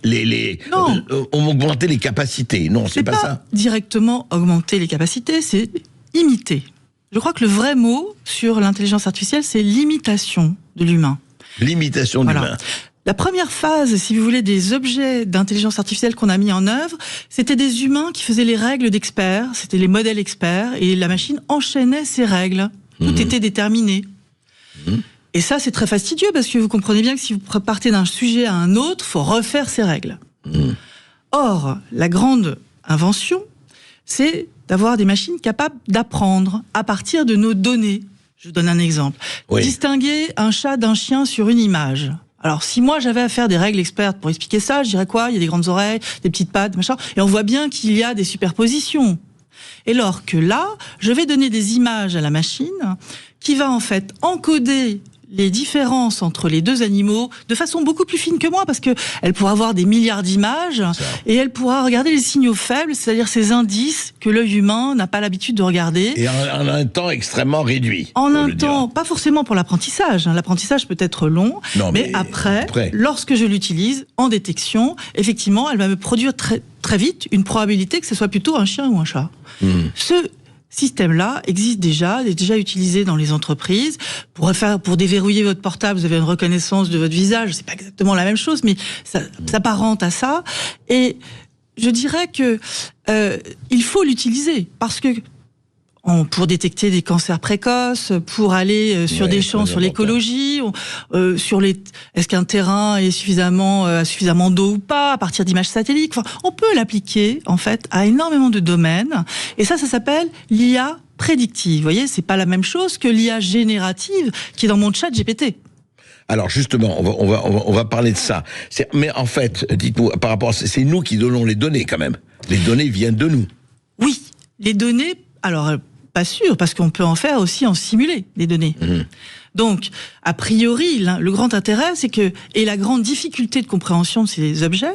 augmenter les capacités. Non, c'est pas ça. Directement augmenter les capacités, c'est imiter. Je crois que le vrai mot sur l'intelligence artificielle, c'est l'imitation de l'humain. L'imitation de l'humain. La première phase, si vous voulez, des objets d'intelligence artificielle qu'on a mis en œuvre, c'était des humains qui faisaient les règles d'experts, c'était les modèles experts, et la machine enchaînait ces règles. Tout était déterminé. Et ça, c'est très fastidieux, parce que vous comprenez bien que si vous partez d'un sujet à un autre, il faut refaire ces règles. Or, la grande invention, c'est d'avoir des machines capables d'apprendre à partir de nos données. Je vous donne un exemple. Distinguer un chat d'un chien sur une image. Alors, si moi, j'avais à faire des règles expertes pour expliquer ça, je dirais quoi? Il y a des grandes oreilles, des petites pattes, machin. Et on voit bien qu'il y a des superpositions. Et alors que là, je vais donner des images à la machine qui va en fait encoder les différences entre les deux animaux de façon beaucoup plus fine que moi, parce que elle pourra avoir des milliards d'images et elle pourra regarder les signaux faibles, c'est-à-dire ces indices que l'œil humain n'a pas l'habitude de regarder. Et en un temps extrêmement réduit. En un temps, pas forcément pour l'apprentissage. L'apprentissage peut être long, mais après, lorsque je l'utilise en détection, effectivement, elle va me produire très vite une probabilité que ce soit plutôt un chien ou un chat. Ce système-là existe déjà, est déjà utilisé dans les entreprises. Pour déverrouiller votre portable, vous avez une reconnaissance de votre visage. C'est pas exactement la même chose, mais ça s'apparente à ça. Et je dirais que il faut l'utiliser parce que pour détecter des cancers précoces, pour aller sur des champs, sur l'écologie, est-ce qu'un terrain est suffisamment d'eau ou pas, à partir d'images satellites. Enfin, on peut l'appliquer, en fait, à énormément de domaines. Et ça s'appelle l'IA prédictive. Vous voyez, c'est pas la même chose que l'IA générative qui est dans mon chat GPT. Alors justement, on va parler de ça. Mais en fait, dites-nous, par rapport, c'est nous qui donnons les données quand même. Les données viennent de nous. Oui, les données. Alors, pas sûr, parce qu'on peut en faire aussi en simuler des données. Donc, a priori, le grand intérêt, et la grande difficulté de compréhension de ces objets,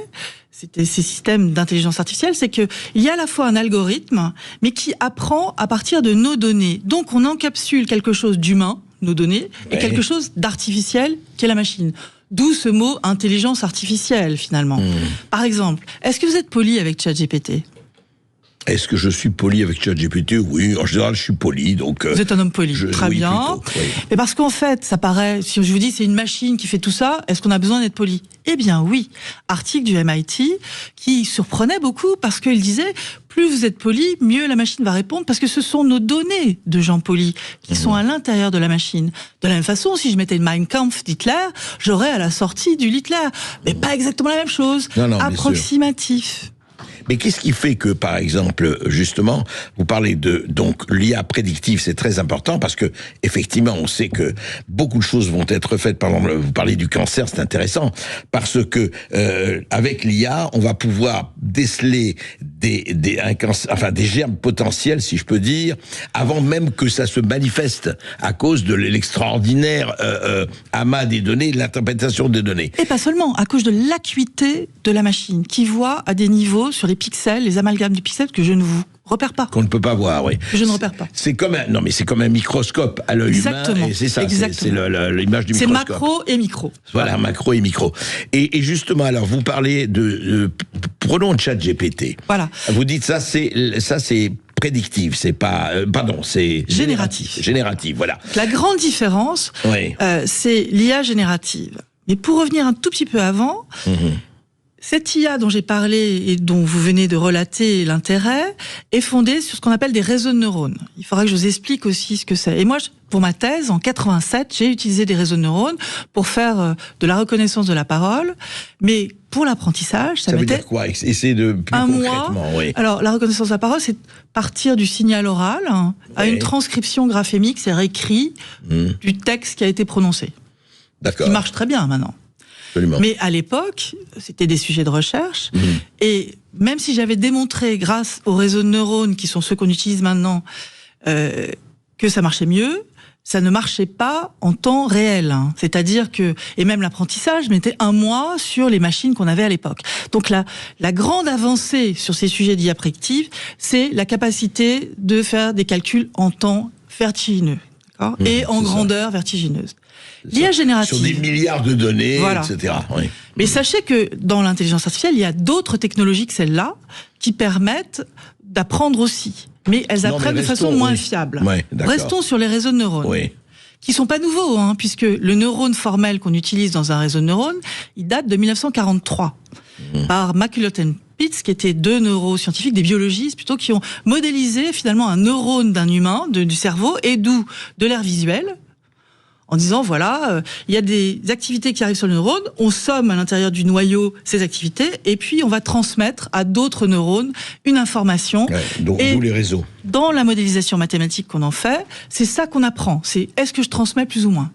ces systèmes d'intelligence artificielle, c'est qu'il y a à la fois un algorithme, mais qui apprend à partir de nos données. Donc, on encapsule quelque chose d'humain, nos données, et quelque chose d'artificiel, qui est la machine. D'où ce mot intelligence artificielle, finalement. Par exemple, est-ce que vous êtes poli avec ChatGPT ? Est-ce que je suis poli avec ChatGPT? Oui, en général, je suis poli, donc... Vous êtes un homme poli, très bien. Plutôt, oui. Mais parce qu'en fait, ça paraît... Si je vous dis c'est une machine qui fait tout ça, est-ce qu'on a besoin d'être poli? Eh bien oui. Article du MIT qui surprenait beaucoup parce qu'il disait plus vous êtes poli, mieux la machine va répondre parce que ce sont nos données de gens polis qui sont à l'intérieur de la machine. De la même façon, si je mettais le Mein Kampf d'Hitler, j'aurais à la sortie du Hitler. Mais pas exactement la même chose. Non, approximatif. Mais qu'est-ce qui fait que, par exemple, justement, vous parlez donc, l'IA prédictive, c'est très important parce que, effectivement, on sait que beaucoup de choses vont être faites. Par exemple, vous parlez du cancer, c'est intéressant parce que, avec l'IA, on va pouvoir déceler des germes potentiels, si je peux dire, avant même que ça se manifeste à cause de l'extraordinaire amas des données, de l'interprétation des données. Et pas seulement, à cause de l'acuité de la machine qui voit à des niveaux sur les pixels, les amalgames du pixel que je ne vous repère pas. Qu'on ne peut pas voir, oui. Je ne repère pas. C'est comme un microscope à l'œil humain. Et c'est ça, c'est l'image du microscope. C'est macro et micro. Voilà, macro et micro. Et justement, alors, vous parlez prenons ChatGPT. Voilà. Vous dites ça, c'est prédictif, c'est pas... c'est... Génératif. Génératif, voilà. La grande différence, c'est l'IA générative. Mais pour revenir un tout petit peu avant... cette IA dont j'ai parlé et dont vous venez de relater l'intérêt est fondée sur ce qu'on appelle des réseaux de neurones. Il faudra que je vous explique aussi ce que c'est. Et moi, pour ma thèse, en 87, j'ai utilisé des réseaux de neurones pour faire de la reconnaissance de la parole. Mais pour l'apprentissage, ça veut mettait dire quoi? Essayez de plus un concrètement. mois. Oui. Alors, la reconnaissance de la parole, c'est partir du signal oral à une transcription graphémique, c'est écrit du texte qui a été prononcé. D'accord. Qui marche très bien maintenant. Absolument. Mais à l'époque, c'était des sujets de recherche. Et même si j'avais démontré, grâce aux réseaux de neurones, qui sont ceux qu'on utilise maintenant, que ça marchait mieux, ça ne marchait pas en temps réel. C'est-à-dire que, et même l'apprentissage mettait un mois sur les machines qu'on avait à l'époque. Donc la grande avancée sur ces sujets d'IA prédictive, c'est la capacité de faire des calculs en temps vertigineux. Et en grandeur vertigineuse. L'IA générative. Sur des milliards de données, voilà. etc. Oui. Mais sachez que dans l'intelligence artificielle, il y a d'autres technologies que celle-là qui permettent d'apprendre aussi. Mais elles apprennent de façon moins fiable. Ouais, restons sur les réseaux de neurones. Qui sont pas nouveaux, puisque le neurone formel qu'on utilise dans un réseau de neurones, il date de 1943. Par McCulloch et Pitts, qui étaient deux neuroscientifiques, des biologistes plutôt, qui ont modélisé finalement un neurone d'un humain, du cerveau, et d'où de l'air visuel, en disant, voilà, il y a des activités qui arrivent sur le neurone, on somme à l'intérieur du noyau ces activités, et puis on va transmettre à d'autres neurones une information. Donc, d'où les réseaux. Dans la modélisation mathématique qu'on en fait, c'est ça qu'on apprend. C'est est-ce que je transmets plus ou moins?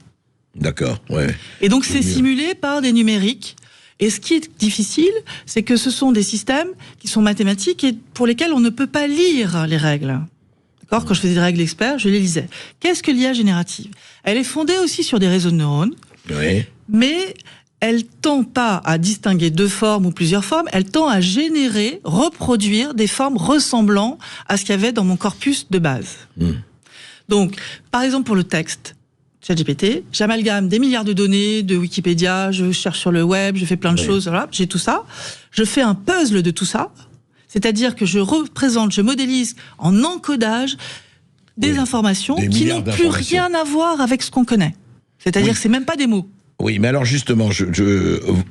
D'accord, ouais. Et donc c'est simulé par des numériques. Et ce qui est difficile, c'est que ce sont des systèmes qui sont mathématiques et pour lesquels on ne peut pas lire les règles. D'accord ? Quand je faisais des règles experts, je les lisais. Qu'est-ce que l'IA générative ? Elle est fondée aussi sur des réseaux de neurones, mais elle tend pas à distinguer deux formes ou plusieurs formes, elle tend à générer, reproduire des formes ressemblant à ce qu'il y avait dans mon corpus de base. Donc, par exemple pour le texte, ChatGPT, j'amalgame des milliards de données de Wikipédia, je cherche sur le web, je fais plein de choses, voilà, j'ai tout ça. Je fais un puzzle de tout ça, c'est-à-dire que je représente, je modélise en encodage des informations qui n'ont plus rien à voir avec ce qu'on connaît. C'est-à-dire que c'est même pas des mots. Oui, mais alors justement,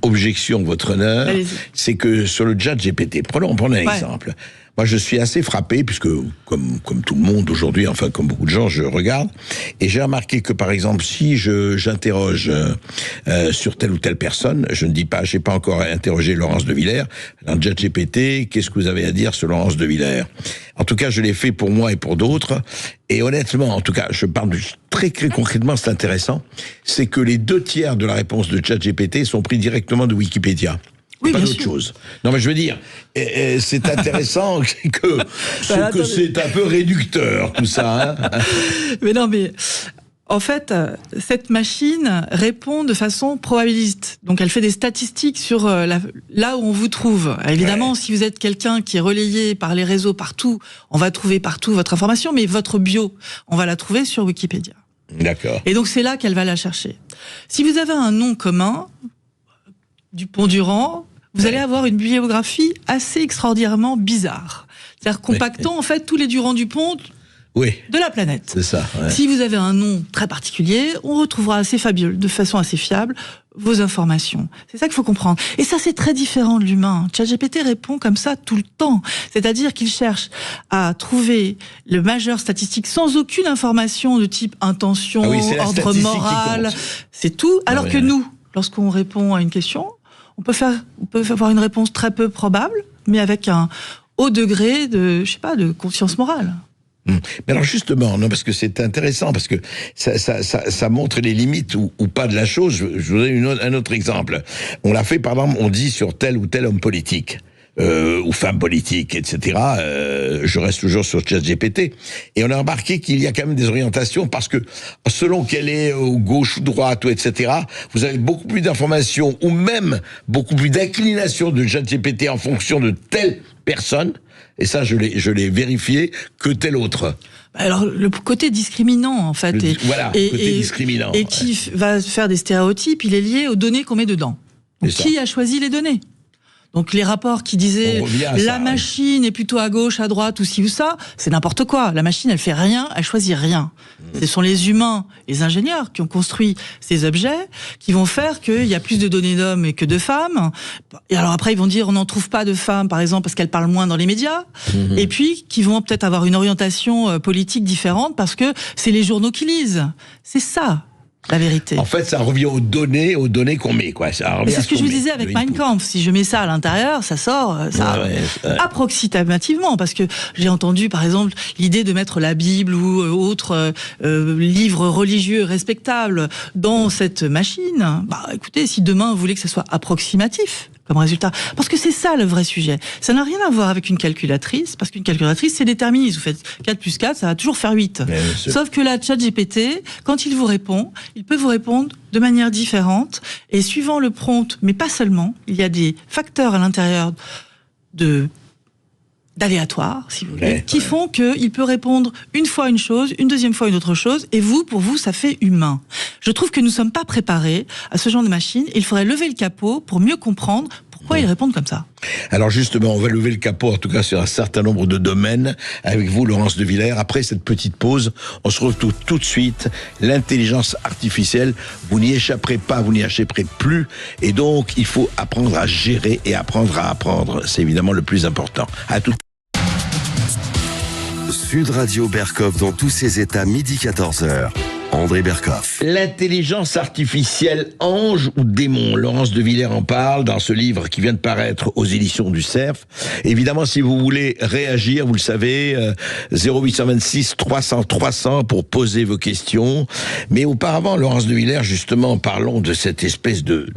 objection, votre honneur, c'est que sur le ChatGPT, prenons un exemple. Moi, je suis assez frappé, puisque comme tout le monde aujourd'hui, enfin comme beaucoup de gens, je regarde, et j'ai remarqué que par exemple, si j'interroge sur telle ou telle personne, je ne dis pas, j'ai pas encore interrogé Laurence de Villers, dans ChatGPT, qu'est-ce que vous avez à dire sur Laurence de Villers? En tout cas, je l'ai fait pour moi et pour d'autres, et honnêtement, en tout cas, je parle très concrètement, c'est intéressant, c'est que les 2/3 de la réponse de ChatGPT sont pris directement de Wikipédia. Oui, pas bien d'autre sûr. chose. Non, mais je veux dire, c'est intéressant que c'est un peu réducteur, tout ça. Mais non, mais en fait, cette machine répond de façon probabiliste. Donc, elle fait des statistiques sur là où on vous trouve. Évidemment, si vous êtes quelqu'un qui est relayé par les réseaux partout, on va trouver partout votre information, mais votre bio, on va la trouver sur Wikipédia. D'accord. Et donc, c'est là qu'elle va la chercher. Si vous avez un nom commun, Dupont-Durand, vous allez avoir une bibliographie assez extraordinairement bizarre. C'est-à-dire compactant, en fait, tous les Durand-Dupont de la planète. C'est ça. Ouais. Si vous avez un nom très particulier, on retrouvera de façon assez fiable vos informations. C'est ça qu'il faut comprendre. Et ça, c'est très différent de l'humain. ChatGPT répond comme ça tout le temps. C'est-à-dire qu'il cherche à trouver le majeur statistique sans aucune information de type intention, ordre moral. C'est tout. Alors que nous, lorsqu'on répond à une question, on peut avoir une réponse très peu probable, mais avec un haut degré de conscience morale. Mais alors justement, non, parce que c'est intéressant, parce que ça montre les limites ou pas de la chose. Je vous donne un autre exemple. On l'a fait, par exemple, on dit sur tel ou tel homme politique. Ou femme politique, etc. Je reste toujours sur ChatGPT. Et on a remarqué qu'il y a quand même des orientations parce que selon qu'elle est gauche ou droite, ou etc., vous avez beaucoup plus d'informations ou même beaucoup plus d'inclination de ChatGPT en fonction de telle personne. Et ça, je l'ai vérifié que tel autre. Alors, le côté discriminant, en fait. Côté discriminant. Et qui va faire des stéréotypes, il est lié aux données qu'on met dedans. Donc, qui a choisi les données ? Donc les rapports qui disaient la machine est plutôt à gauche, à droite ou ci ou ça, c'est n'importe quoi. La machine, elle fait rien, elle choisit rien. Ce sont les humains, les ingénieurs qui ont construit ces objets, qui vont faire qu'il y a plus de données d'hommes que de femmes. Et alors après, ils vont dire on n'en trouve pas de femmes, par exemple, parce qu'elles parlent moins dans les médias. Et puis, qui vont peut-être avoir une orientation politique différente parce que c'est les journaux qui lisent. C'est ça, la vérité. En fait, ça revient aux données qu'on met, quoi. C'est ce que je vous disais avec Mein Kampf. Si je mets ça à l'intérieur, ça sort approximativement. Parce que j'ai entendu, par exemple, l'idée de mettre la Bible ou autre livre religieux respectable dans cette machine. Bah, écoutez, si demain vous voulez que ça soit approximatif comme résultat, parce que c'est ça le vrai sujet. Ça n'a rien à voir avec une calculatrice, parce qu'une calculatrice, c'est déterministe. Vous faites 4 plus 4, ça va toujours faire 8. Sauf que la ChatGPT, quand il vous répond, il peut vous répondre de manière différente, et suivant le prompt, mais pas seulement, il y a des facteurs à l'intérieur d'aléatoire, si vous voulez, qui font qu'il peut répondre une fois une chose, une deuxième fois une autre chose, et pour vous, ça fait humain. Je trouve que nous ne sommes pas préparés à ce genre de machine. Il faudrait lever le capot pour mieux comprendre pourquoi ils répondent comme ça. Alors justement, on va lever le capot, en tout cas sur un certain nombre de domaines, avec vous, Laurence de Villers. Après cette petite pause, on se retrouve tout de suite. L'intelligence artificielle, vous n'y échapperez pas, vous n'y échapperez plus, et donc il faut apprendre à gérer et apprendre à apprendre. C'est évidemment le plus important. À tout. Sud Radio Berkov dans tous ses états, midi 14h. André Berkoff. L'intelligence artificielle, ange ou démon? Laurence de Villers en parle dans ce livre qui vient de paraître aux éditions du Cerf. Évidemment, si vous voulez réagir, vous le savez, 0826 300 300 pour poser vos questions. Mais auparavant, Laurence de Villers, justement, parlons de cette espèce de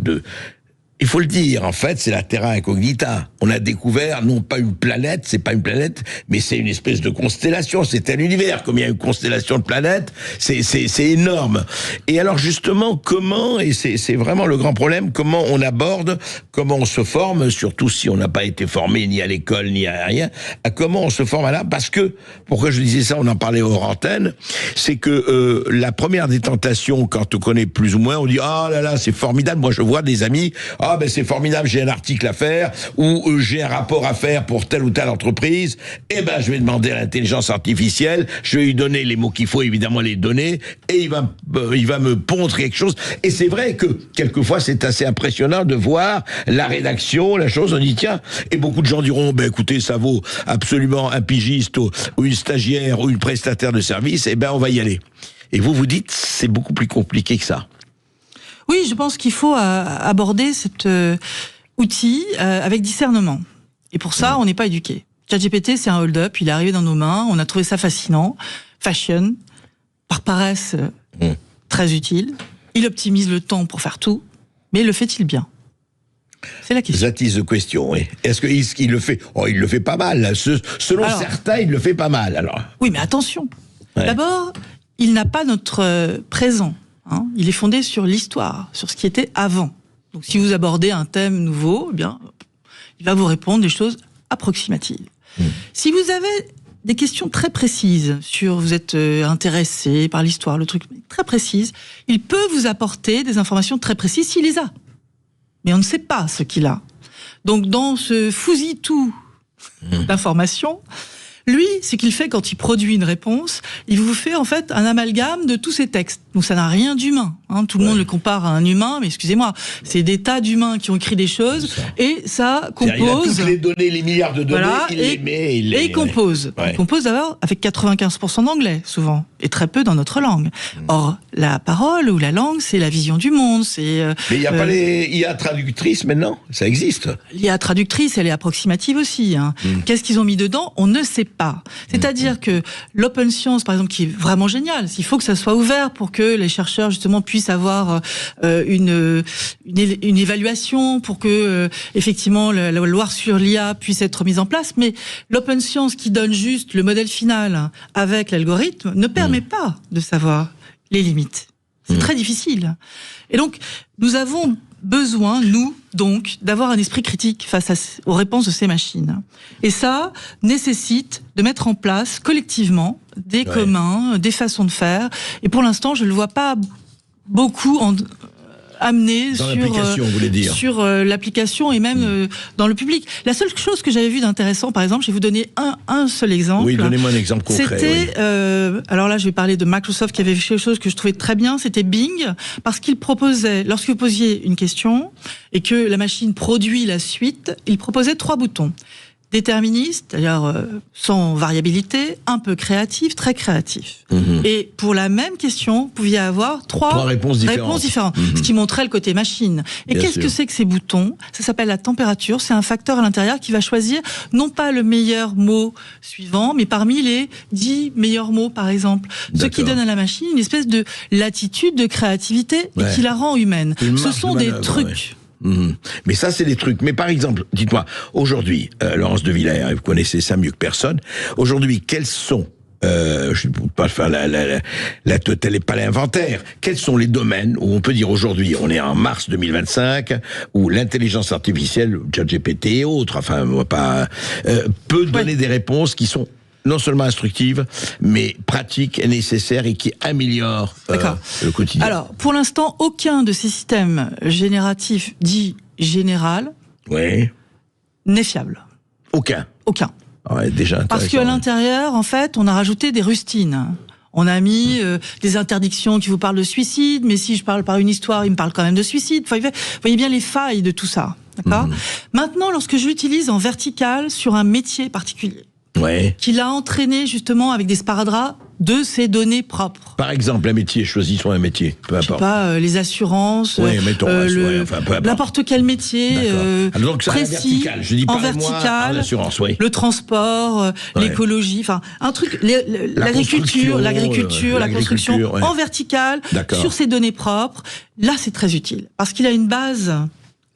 il faut le dire, en fait, c'est la Terra Incognita. On a découvert, non pas une planète, c'est pas une planète, mais c'est une espèce de constellation, c'est un univers. Comme il y a une constellation de planètes, c'est énorme. Et alors, justement, comment, et c'est vraiment le grand problème, comment on aborde, comment on se forme, surtout si on n'a pas été formé ni à l'école, ni à rien, à comment on se forme là, parce que, pourquoi je disais ça, on en parlait hors antenne, c'est que la première des tentations, quand on connaît plus ou moins, on dit, ah là là, c'est formidable, moi je vois des amis, ah ben c'est formidable, j'ai un article à faire ou j'ai un rapport à faire pour telle ou telle entreprise, eh ben je vais demander à l'intelligence artificielle, je vais lui donner les mots qu'il faut, évidemment les donner, et il va me pondre quelque chose. Et c'est vrai que quelquefois c'est assez impressionnant de voir la rédaction, la chose, on dit tiens, et beaucoup de gens diront ben écoutez, ça vaut absolument un pigiste ou une stagiaire ou une prestataire de service, eh ben on va y aller. Et vous dites c'est beaucoup plus compliqué que ça. Oui, je pense qu'il faut aborder cet outil avec discernement. Et pour ça, on n'est pas éduqué. ChatGPT, c'est un hold-up, il est arrivé dans nos mains, on a trouvé ça fascinant, fashion, par paresse très utile. Il optimise le temps pour faire tout, mais le fait-il bien? C'est la question. That is the question, oui. Est-ce qu'il le fait? Oh, il le fait pas mal. Selon certains, il le fait pas mal, alors. Oui, mais attention. Ouais. D'abord, il n'a pas notre présent. Hein, il est fondé sur l'histoire, sur ce qui était avant. Donc, si vous abordez un thème nouveau, eh bien, il va vous répondre des choses approximatives. Si vous avez des questions très précises sur, vous êtes intéressé par l'histoire, le truc très précise, il peut vous apporter des informations très précises s'il les a. Mais on ne sait pas ce qu'il a. Donc, dans ce fouillis-tout d'informations, lui, ce qu'il fait quand il produit une réponse, il vous fait en fait un amalgame de tous ces textes. Donc ça n'a rien d'humain. Hein. Tout le monde le compare à un humain, mais excusez-moi, c'est des tas d'humains qui ont écrit des choses et ça compose. Il a toutes les données, les milliards de données, voilà, il les met. Et il compose. Ouais. Il compose d'abord avec 95% d'anglais, souvent, et très peu dans notre langue. Or, la parole ou la langue, c'est la vision du monde. Mais il n'y a pas les IA traductrices maintenant? Ça existe. L'IA traductrice, elle est approximative aussi. Hein. Qu'est-ce qu'ils ont mis dedans? On ne sait pas. C'est-à-dire que l'open science, par exemple, qui est vraiment génial, il faut que ça soit ouvert pour que les chercheurs, justement, puissent avoir une évaluation, pour que, effectivement, la loi sur l'IA puisse être mise en place. Mais l'open science qui donne juste le modèle final avec l'algorithme ne permet pas de savoir les limites. C'est très difficile. Et donc, nous avons besoin, nous, donc, d'avoir un esprit critique face aux réponses de ces machines. Et ça nécessite de mettre en place, collectivement, des communs, des façons de faire. Et pour l'instant, je ne le vois pas beaucoup amené Dans l'application, vous voulez dire. sur l'application et même dans le public. La seule chose que j'avais vue d'intéressant, par exemple, je vais vous donner un seul exemple. Oui, donnez-moi un exemple concret. C'était, alors là, je vais parler de Microsoft qui avait fait quelque chose que je trouvais très bien, c'était Bing, parce qu'il proposait, lorsque vous posiez une question et que la machine produit la suite, il proposait 3 boutons. Déterministe, c'est-à-dire sans variabilité, un peu créatif, très créatif. Et pour la même question, vous pouviez avoir 3 réponses différentes. Ce qui montrait le côté machine. Et qu'est-ce que c'est que ces boutons? Ça s'appelle la température. C'est un facteur à l'intérieur qui va choisir non pas le meilleur mot suivant, mais parmi les 10 meilleurs mots, par exemple. Ce qui donne à la machine une espèce de latitude, de créativité, et qui la rend humaine. Ce sont des trucs. Mais ça, c'est des trucs. Mais par exemple, dites-moi, aujourd'hui, Laurence de Villers, vous connaissez ça mieux que personne, aujourd'hui, quels sont, je ne peux pas faire la totale, pas l'inventaire, quels sont les domaines où on peut dire aujourd'hui, on est en mars 2025, où l'intelligence artificielle, ChatGPT et autres, enfin, on va pas, peut donner des réponses qui sont non seulement instructives, mais pratiques et nécessaires et qui améliorent le quotidien. Alors, pour l'instant, aucun de ces systèmes génératifs dits général n'est fiable. Aucun. Ouais, déjà parce qu'à l'intérieur, en fait, on a rajouté des rustines. On a mis des interdictions qui vous parlent de suicide, mais si je parle par une histoire, il me parle quand même de suicide. Enfin, vous voyez bien les failles de tout ça. D'accord ? Maintenant, lorsque je l'utilise en vertical sur un métier particulier, qui l'a entraîné justement avec des sparadraps de ses données propres. Par exemple, un métier, choisissons un métier, peu importe. Je sais pas, les assurances, n'importe quel métier donc, précis, vertical. Je dis en vertical, le transport, l'écologie, enfin un truc, l'agriculture, la construction, en vertical, sur ses données propres. Là, c'est très utile parce qu'il a une base.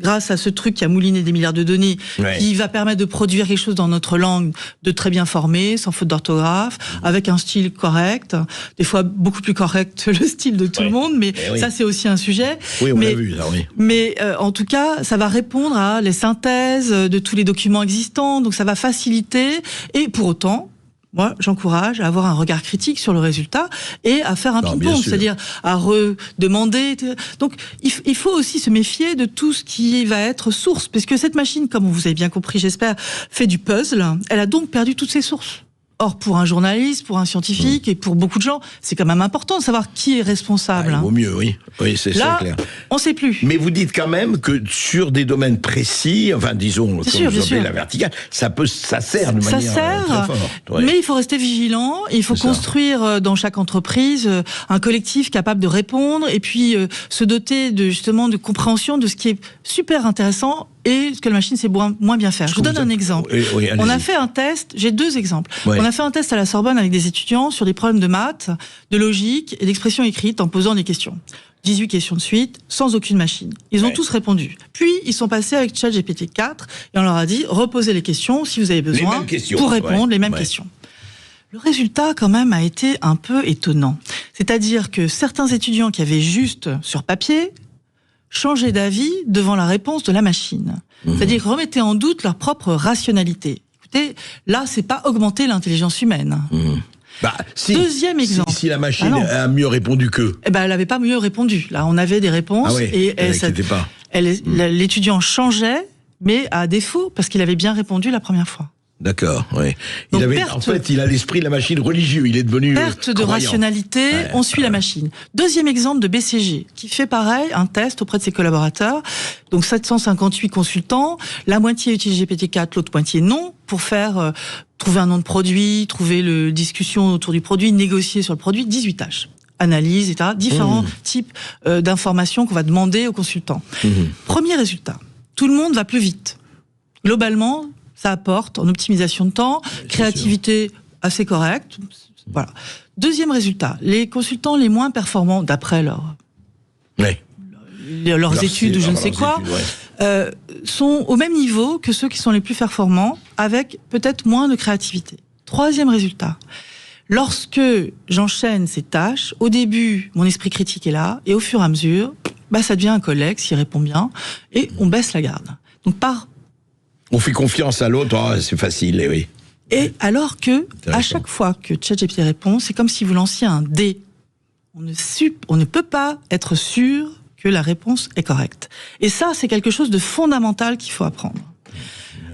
Grâce à ce truc qui a mouliné des milliards de données, qui va permettre de produire quelque chose dans notre langue de très bien formé, sans faute d'orthographe, avec un style correct, des fois beaucoup plus correct que le style de tout le monde, mais ça c'est aussi un sujet. Oui, on l'a vu, ça, Mais en tout cas, ça va répondre à les synthèses de tous les documents existants, donc ça va faciliter, et pour autant, moi, j'encourage à avoir un regard critique sur le résultat et à faire un ping-pong, c'est-à-dire à redemander. Donc, il faut aussi se méfier de tout ce qui va être source, parce que cette machine, comme vous avez bien compris, j'espère, fait du puzzle. Elle a donc perdu toutes ses sources. Or, pour un journaliste, pour un scientifique et pour beaucoup de gens, c'est quand même important de savoir qui est responsable. Il vaut mieux, oui, c'est clair. On ne sait plus. Mais vous dites quand même que sur des domaines précis, enfin disons, comme vous appelez la verticale, ça sert de manière très forte. Mais il faut rester vigilant. Il faut construire dans chaque entreprise un collectif capable de répondre et puis se doter justement de compréhension de ce qui est super intéressant et ce que la machine sait moins bien faire. Je vous donne un exemple. On a fait un test, j'ai 2 exemples. On a fait un test à la Sorbonne avec des étudiants sur des problèmes de maths, de logique et d'expression écrite en posant des questions. 18 questions de suite, sans aucune machine. Ils ont tous répondu. Puis, ils sont passés avec ChatGPT 4 et on leur a dit, reposez les questions si vous avez besoin pour répondre les mêmes questions. Le résultat, quand même, a été un peu étonnant. C'est-à-dire que certains étudiants qui avaient juste sur papier changer d'avis devant la réponse de la machine. C'est-à-dire remettaient en doute leur propre rationalité. Écoutez, là, c'est pas augmenter l'intelligence humaine. Deuxième exemple. Si la machine a mieux répondu qu'eux. Eh ben, elle n'avait pas mieux répondu. Là, on avait des réponses et l'étudiant changeait, mais à défaut, parce qu'il avait bien répondu la première fois. D'accord, oui. En fait, il a l'esprit de la machine religieux. Il est devenu perte de rationalité. On suit la machine. Deuxième exemple de BCG, qui fait pareil, un test auprès de ses collaborateurs. Donc 758 consultants, la moitié utilise GPT-4, l'autre moitié non, pour faire trouver un nom de produit, trouver le discussion autour du produit, négocier sur le produit, 18 tâches. Analyse, etc. Différents types d'informations qu'on va demander aux consultants. Premier résultat, tout le monde va plus vite. Globalement, ça apporte en optimisation de temps, créativité assez correcte. Voilà. Deuxième résultat, les consultants les moins performants, d'après leurs études ou je ne sais quoi, sont au même niveau que ceux qui sont les plus performants, avec peut-être moins de créativité. Troisième résultat, lorsque j'enchaîne ces tâches, au début, mon esprit critique est là, et au fur et à mesure, ça devient un collègue, s'il répond bien, et on baisse la garde. Donc on fait confiance à l'autre, c'est facile, oui. Et alors que, à chaque fois que ChatGPT répond, c'est comme si vous lanciez un dé. On ne peut pas être sûr que la réponse est correcte. Et ça, c'est quelque chose de fondamental qu'il faut apprendre.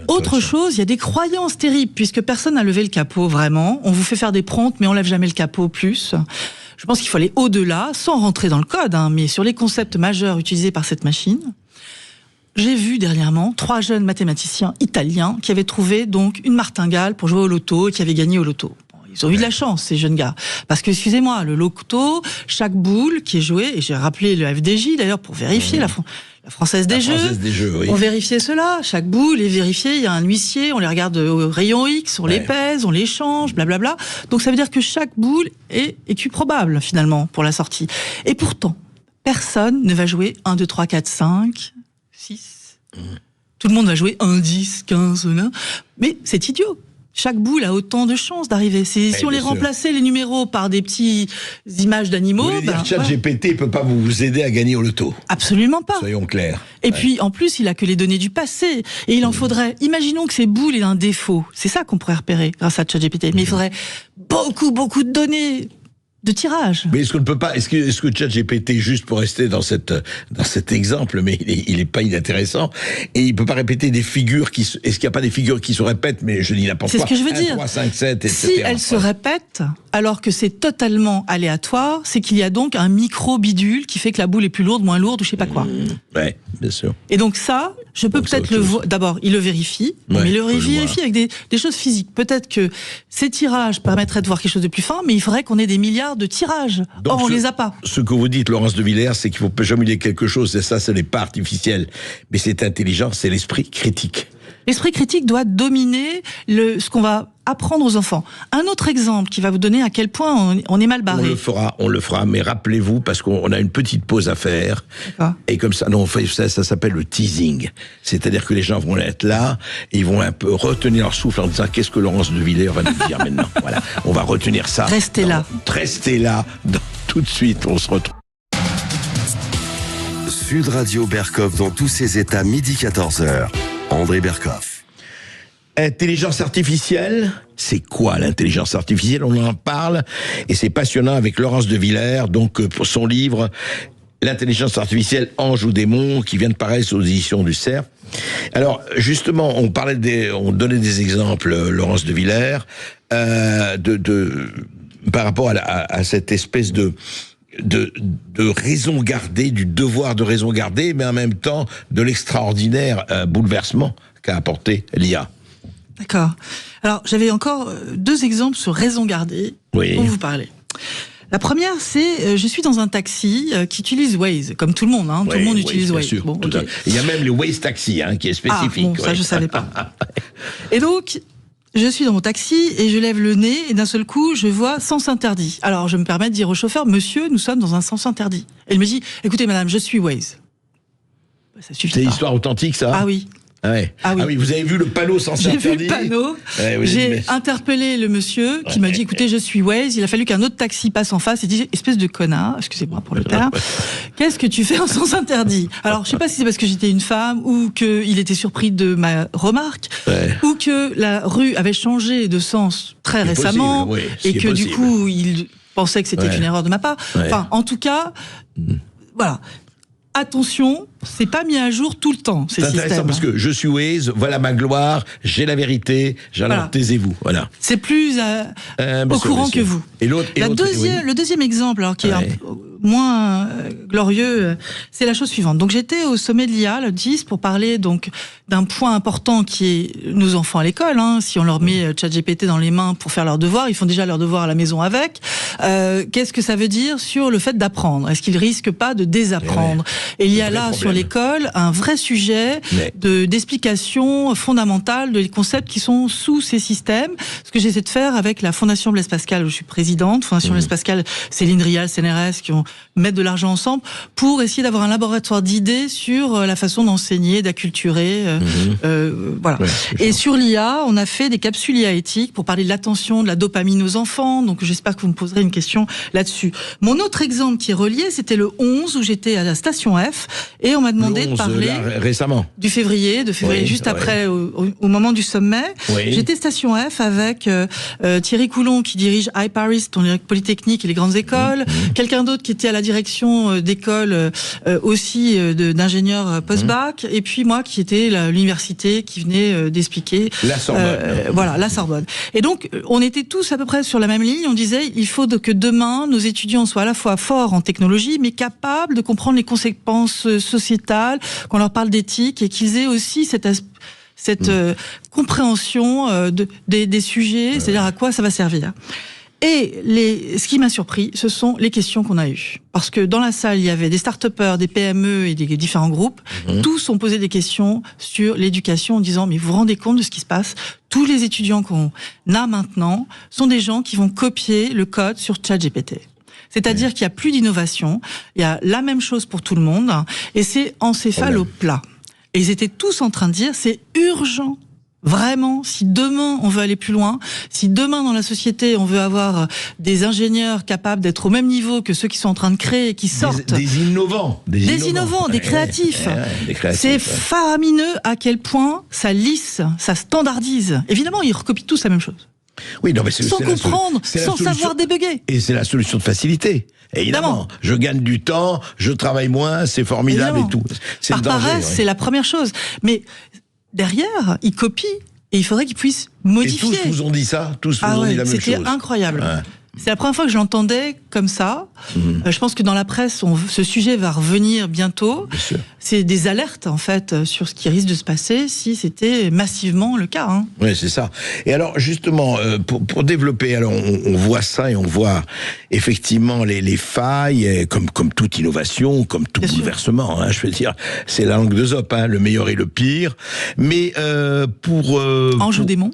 Autre chose, il y a des croyances terribles, puisque personne n'a levé le capot, vraiment. On vous fait faire des prompts, mais on lève jamais le capot plus. Je pense qu'il faut aller au-delà, sans rentrer dans le code, mais sur les concepts majeurs utilisés par cette machine. J'ai vu dernièrement 3 jeunes mathématiciens italiens qui avaient trouvé donc une martingale pour jouer au loto et qui avaient gagné au loto. Ils ont eu de la chance, ces jeunes gars. Parce que, excusez-moi, le loto, chaque boule qui est jouée, et j'ai rappelé le FDJ d'ailleurs pour vérifier la Française des Jeux. Oui. On vérifiait cela. Chaque boule est vérifiée. Il y a un huissier. On les regarde au rayon X, on les pèse, on les change, blablabla. Donc ça veut dire que chaque boule est équiprobable finalement pour la sortie. Et pourtant, personne ne va jouer 1, 2, 3, 4, 5, 6. Tout le monde va jouer 1, 10, 15, mais c'est idiot. Chaque boule a autant de chances d'arriver. Si on les remplaçait les numéros par des petites images d'animaux... Vous voulez dire ChatGPT ne peut pas vous aider à gagner au loto? Absolument pas. Soyons clairs. Et puis, en plus, il a que les données du passé. Et il en faudrait... Imaginons que ces boules aient un défaut. C'est ça qu'on pourrait repérer grâce à ChatGPT. Mais il faudrait beaucoup de données de tirage. Mais est-ce qu'on ne peut pas, est-ce que ChatGPT, juste pour rester dans cet exemple, mais il est pas inintéressant, et il peut pas répéter des figures est-ce qu'il n'y a pas des figures qui se répètent, mais je dis n'importe quoi. C'est ce que je veux dire. 3, 5, 7, etc. Si elles se répètent, alors que c'est totalement aléatoire, c'est qu'il y a donc un micro-bidule qui fait que la boule est plus lourde, moins lourde, ou je sais pas quoi. Ouais, bien sûr. Et donc ça, je peux peut-être le voir. D'abord, il le vérifie, mais il le vérifie avec des choses physiques. Peut-être que ces tirages permettraient de voir quelque chose de plus fin, mais il faudrait qu'on ait des milliards de tirages. Donc on les a pas. Ce que vous dites, Laurence de Villers, c'est qu'il faut jamais dire quelque chose, et ça, ce n'est pas artificiel, mais c'est intelligent, c'est l'esprit critique. L'esprit critique doit dominer ce qu'on va apprendre aux enfants. Un autre exemple qui va vous donner à quel point on est mal barré. On le fera, mais rappelez-vous, parce qu'on a une petite pause à faire, et comme ça, ça s'appelle le teasing. C'est-à-dire que les gens vont être là, et ils vont un peu retenir leur souffle en disant qu'est-ce que Laurence de Villers va nous dire maintenant. Voilà, on va retenir ça. Restez là. Tout de suite, on se retrouve. Sud Radio Berkov dans tous ses états, midi 14h. André Berkov. Intelligence artificielle, c'est quoi l'intelligence artificielle? On en parle, et c'est passionnant avec Laurence de Villers, donc pour son livre L'intelligence artificielle, ange ou démon, qui vient de paraître aux éditions du Cerf. Alors, justement, on donnait des exemples, Laurence de Villers, par rapport à cette espèce de raison gardée, du devoir de raison gardée, mais en même temps de l'extraordinaire bouleversement qu'a apporté l'IA. D'accord. Alors, j'avais encore 2 exemples sur raison gardée pour vous parler. La première, c'est je suis dans un taxi qui utilise Waze, comme tout le monde. Tout le monde utilise Waze. Sûr, bon, okay. Il y a même le Waze Taxi qui est spécifique. Ça, je savais pas. Et donc, je suis dans mon taxi et je lève le nez et d'un seul coup, je vois sens interdit. Alors, je me permets de dire au chauffeur, monsieur, nous sommes dans un sens interdit. Et il me dit, écoutez madame, je suis Waze. Ça suffit. C'est histoire authentique, ça? Ah oui. Ah oui, vous avez vu le panneau sens interdit? J'ai vu le panneau, j'ai interpellé le monsieur qui m'a dit, écoutez, je suis Waze, il a fallu qu'un autre taxi passe en face et dit, espèce de connard, excusez-moi pour le terme, qu'est-ce que tu fais en sens interdit? Alors, je sais pas si c'est parce que j'étais une femme, ou qu'il était surpris de ma remarque, ou que la rue avait changé de sens très récemment, et que du coup, il pensait que c'était une erreur de ma part. Enfin, en tout cas, voilà. Attention, c'est pas mis à jour tout le temps, ces systèmes. C'est intéressant parce que je suis Waze, voilà ma gloire, j'ai la vérité, alors taisez-vous, voilà. C'est plus au courant que vous. Et l'autre, le deuxième exemple, alors qui est un peu moins glorieux, c'est la chose suivante. Donc j'étais au sommet de l'IA, le 10, pour parler donc d'un point important qui est nos enfants à l'école. Si on leur met ChatGPT dans les mains pour faire leurs devoirs, ils font déjà leurs devoirs à la maison avec. Qu'est-ce que ça veut dire sur le fait d'apprendre? Est-ce qu'ils risquent pas de désapprendre? Et il y a là, sur l'école, un vrai sujet d'explication fondamentale des concepts qui sont sous ces systèmes. Ce que j'essaie de faire avec la Fondation Blaise Pascal, où je suis présidente, Fondation Blaise Pascal, Céline Rial, CNRS, qui ont mettre de l'argent ensemble pour essayer d'avoir un laboratoire d'idées sur la façon d'enseigner, d'acculturer, voilà. Et sur l'IA, on a fait des capsules IA éthiques pour parler de l'attention, de la dopamine aux enfants. Donc j'espère que vous me poserez une question là-dessus. Mon autre exemple qui est relié, c'était le 11 où j'étais à la station F et on m'a demandé de parler récemment. de février, juste après, au moment du sommet. Oui. J'étais station F avec Thierry Coulon qui dirige iParis, ton Polytechnique et les grandes écoles. Quelqu'un d'autre qui était à la direction d'école aussi d'ingénieurs post-bac. Et puis moi qui était l'université qui venait d'expliquer. La Sorbonne. Voilà, la Sorbonne. Et donc, on était tous à peu près sur la même ligne. On disait, il faut que demain, nos étudiants soient à la fois forts en technologie, mais capables de comprendre les conséquences sociétales, qu'on leur parle d'éthique et qu'ils aient aussi cette compréhension des sujets, c'est-à-dire à quoi ça va servir. Et ce qui m'a surpris, ce sont les questions qu'on a eues. Parce que dans la salle, il y avait des start-upers, des PME et des différents groupes. Tous ont posé des questions sur l'éducation en disant, mais vous vous rendez compte de ce qui se passe? Tous les étudiants qu'on a maintenant sont des gens qui vont copier le code sur ChatGPT. C'est-à-dire qu'il n'y a plus d'innovation, il y a la même chose pour tout le monde, et c'est encéphalo au plat. Et ils étaient tous en train de dire, c'est urgent. Vraiment, si demain on veut aller plus loin, si demain dans la société on veut avoir des ingénieurs capables d'être au même niveau que ceux qui sont en train de créer et qui sortent... Des innovants. Des innovants, des créatifs. C'est faramineux à quel point ça lisse, ça standardise. Évidemment, ils recopient tous la même chose. Oui, non, mais sans comprendre, sans savoir débugger. Et c'est la solution de facilité. Évidemment, je gagne du temps, je travaille moins, c'est formidable. Évidemment. Et tout. Par paresse, c'est la première chose. Mais derrière, ils copient et il faudrait qu'ils puissent modifier. Et tous vous ont dit ça, tous vous ont dit la même chose. C'était incroyable. C'est la première fois que je l'entendais comme ça. Je pense que dans la presse, ce sujet va revenir bientôt. C'est des alertes, en fait, sur ce qui risque de se passer si c'était massivement le cas. Hein. Oui, c'est ça. Et alors, justement, pour développer, alors on voit ça et on voit effectivement les failles, comme toute innovation, comme tout bouleversement. Hein, je veux dire, c'est la langue de Zop, hein, le meilleur et le pire. Mais Anjou-Démon.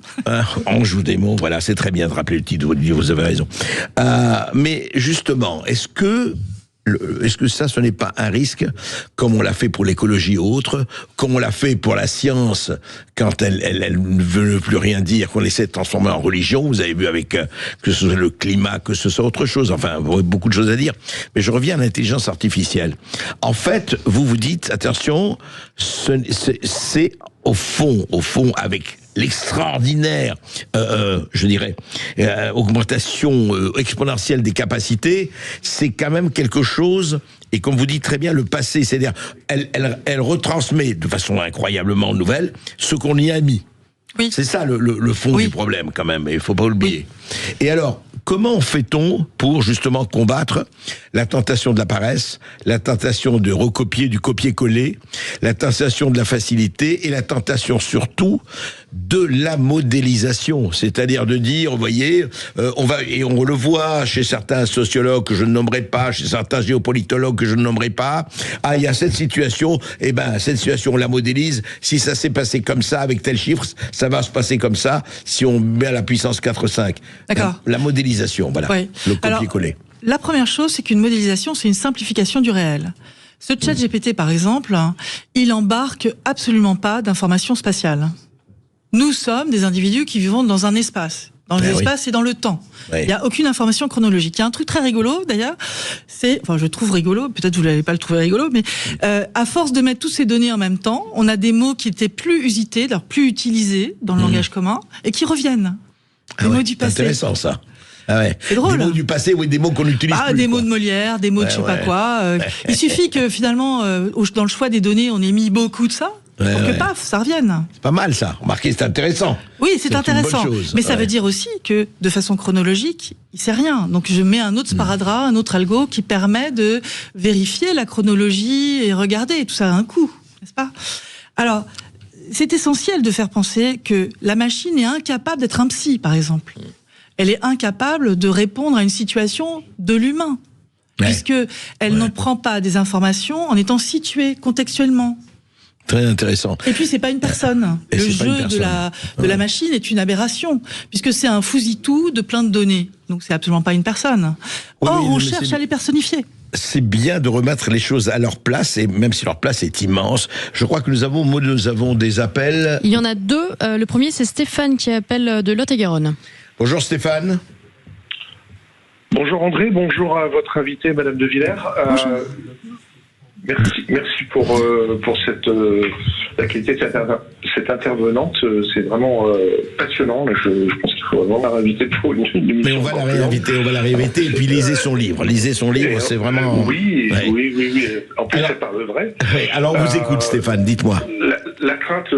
Anjou-Démon, voilà, c'est très bien de rappeler le titre, vous avez raison. Mais justement, est-ce que ça, ce n'est pas un risque, comme on l'a fait pour l'écologie et autres, comme on l'a fait pour la science, quand elle ne veut plus rien dire, qu'on essaie de transformer en religion, vous avez vu avec, que ce soit le climat, que ce soit autre chose, enfin, beaucoup de choses à dire. Mais je reviens à l'intelligence artificielle. En fait, vous dites, attention, c'est au fond, avec l'extraordinaire, je dirais, augmentation exponentielle des capacités, c'est quand même quelque chose, et comme vous dites très bien, le passé, c'est-à-dire, elle retransmet de façon incroyablement nouvelle ce qu'on y a mis. Oui. C'est ça le fond du problème, quand même, il ne faut pas oublier. Oui. Et alors, comment fait-on pour justement combattre la tentation de la paresse, la tentation de recopier, du copier-coller, la tentation de la facilité et la tentation surtout de la modélisation, c'est-à-dire de dire, vous voyez, on le voit chez certains sociologues que je ne nommerai pas, chez certains géopolitologues que je ne nommerai pas, il y a cette situation, cette situation on la modélise, si ça s'est passé comme ça avec tel chiffre, ça va se passer comme ça si on met à la puissance 4-5. D'accord. La modélisation, voilà, le copier-coller. La première chose, c'est qu'une modélisation, c'est une simplification du réel. Ce ChatGPT, par exemple, il embarque absolument pas d'informations spatiales. Nous sommes des individus qui vivons dans un espace. Dans l'espace et dans le temps. Il n'y a aucune information chronologique. Il y a un truc très rigolo, d'ailleurs, je trouve rigolo, peut-être vous n'allez pas le trouver rigolo, mais à force de mettre toutes ces données en même temps, on a des mots qui étaient plus usités, plus utilisés dans le langage commun, et qui reviennent. Des mots du passé. C'est intéressant, ça. C'est drôle. Des mots du passé, des mots qu'on utilise plus. Des mots de Molière, des mots de je sais pas quoi. Il suffit que finalement, dans le choix des données, on ait mis beaucoup de ça, pour que paf, ça revienne. C'est pas mal ça. Remarquez, c'est intéressant. Oui, c'est intéressant. Mais ça veut dire aussi que, de façon chronologique, il sait rien. Donc je mets un autre sparadrap, un autre algo qui permet de vérifier la chronologie et regarder. Tout ça a un coût, n'est-ce pas? Alors, c'est essentiel de faire penser que la machine est incapable d'être un psy, par exemple. Elle est incapable de répondre à une situation de l'humain, puisqu'elle ne prend pas des informations en étant située contextuellement. Très intéressant. Et puis, c'est pas une personne. Le jeu de la machine est une aberration, puisque c'est un fousitou de plein de données. Donc, c'est absolument pas une personne. Or, on cherche à les personnifier. C'est bien de remettre les choses à leur place, et même si leur place est immense. Je crois que nous avons des appels. Il y en a deux. Le premier, c'est Stéphane qui appelle de Lot-et-Garonne. Bonjour Stéphane. Bonjour André, bonjour à votre invitée Madame de Villers. Merci pour la qualité de cette intervenante. C'est vraiment passionnant. Je pense qu'il faut vraiment la réinviter pour une émission. Mais on va la réinviter. Et puis lisez son livre. C'est vraiment. Oui. En plus, elle parle vrai. Alors, on vous écoute, Stéphane. Dites-moi. La crainte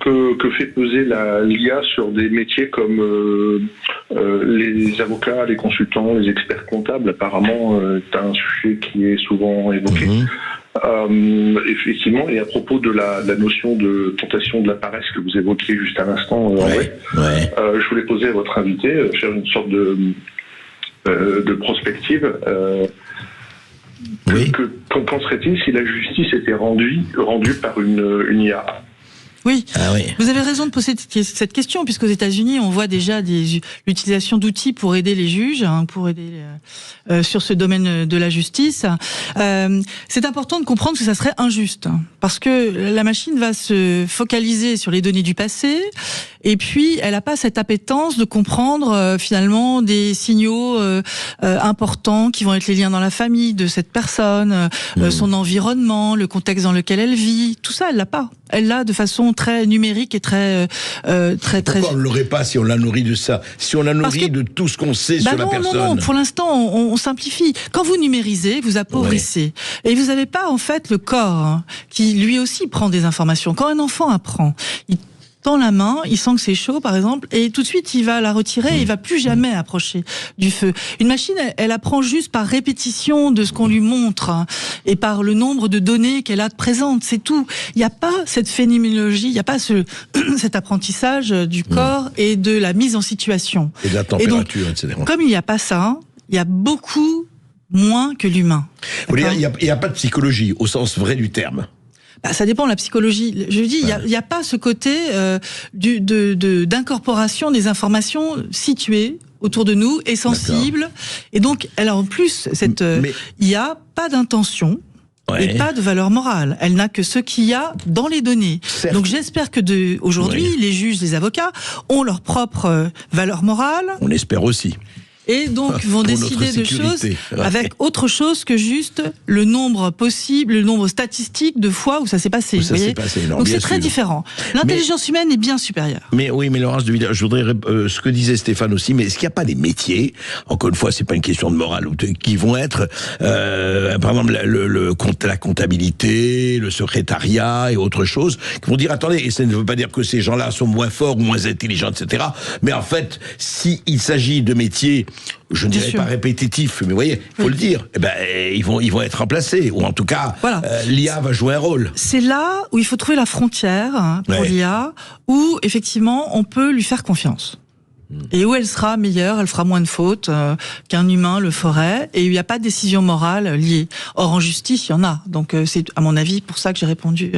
que fait peser l'IA sur des métiers comme les avocats, les consultants, les experts comptables, apparemment, est un sujet qui est souvent évoqué. Effectivement, et à propos de la notion de tentation de la paresse que vous évoquiez juste à l'instant, je voulais poser à votre invité, faire une sorte de prospective. Qu'en serait-il si la justice était rendue par une IA? Oui. Vous avez raison de poser cette question, puisqu'aux États-Unis, on voit déjà l'utilisation d'outils pour aider les juges, pour aider sur ce domaine de la justice. C'est important de comprendre que ça serait injuste, parce que la machine va se focaliser sur les données du passé, et puis elle n'a pas cette appétence de comprendre finalement des signaux importants qui vont être les liens dans la famille de cette personne, son environnement, le contexte dans lequel elle vit. Tout ça, elle l'a pas. Elle l'a de façon très numérique et très. Pourquoi on ne l'aurait pas si on la nourrit de ça? Si on la nourrit de tout ce qu'on sait sur la personne? Non, pour l'instant, on simplifie. Quand vous numérisez, vous appauvrissez. Et vous n'avez pas, en fait, le corps qui, lui aussi, prend des informations. Quand un enfant apprend, il tend la main, il sent que c'est chaud, par exemple, et tout de suite, il va la retirer et il va plus jamais approcher du feu. Une machine, elle apprend juste par répétition de ce qu'on lui montre et par le nombre de données qu'elle a de présentes, c'est tout. Il n'y a pas cette phénoménologie, il n'y a pas cet apprentissage du corps et de la mise en situation. Et de la température, etc. Comme il n'y a pas ça, il y a beaucoup moins que l'humain. Il n'y a pas de psychologie au sens vrai du terme. Ça dépend de la psychologie. Je dis, il y a pas ce côté d'incorporation des informations situées autour de nous et sensibles. Et donc, elle a en plus il y a pas d'intention. Et pas de valeur morale. Elle n'a que ce qu'il y a dans les données. Certes. Donc j'espère que aujourd'hui, les juges, les avocats ont leur propre valeur morale. On espère aussi. Et donc vont décider de choses avec autre chose que juste le nombre possible, le nombre statistique de fois où ça s'est passé. Donc c'est très différent. L'intelligence humaine est bien supérieure. Mais Laurence de Villers, je voudrais ce que disait Stéphane aussi, mais est-ce qu'il n'y a pas des métiers, encore une fois, c'est pas une question de morale, qui vont être, par exemple, la comptabilité, le secrétariat et autre chose, qui vont dire, attendez, et ça ne veut pas dire que ces gens-là sont moins forts ou moins intelligents, etc. Mais en fait, s'il s'agit de métiers, je ne dirais pas répétitif, mais vous voyez, il faut le dire, ils vont être remplacés, ou en tout cas, l'IA va jouer un rôle. C'est là où il faut trouver la frontière pour l'IA, où effectivement on peut lui faire confiance. Et où elle sera meilleure, elle fera moins de fautes qu'un humain le ferait, et il n'y a pas de décision morale liée. Or, en justice, il y en a. Donc, c'est à mon avis pour ça que j'ai répondu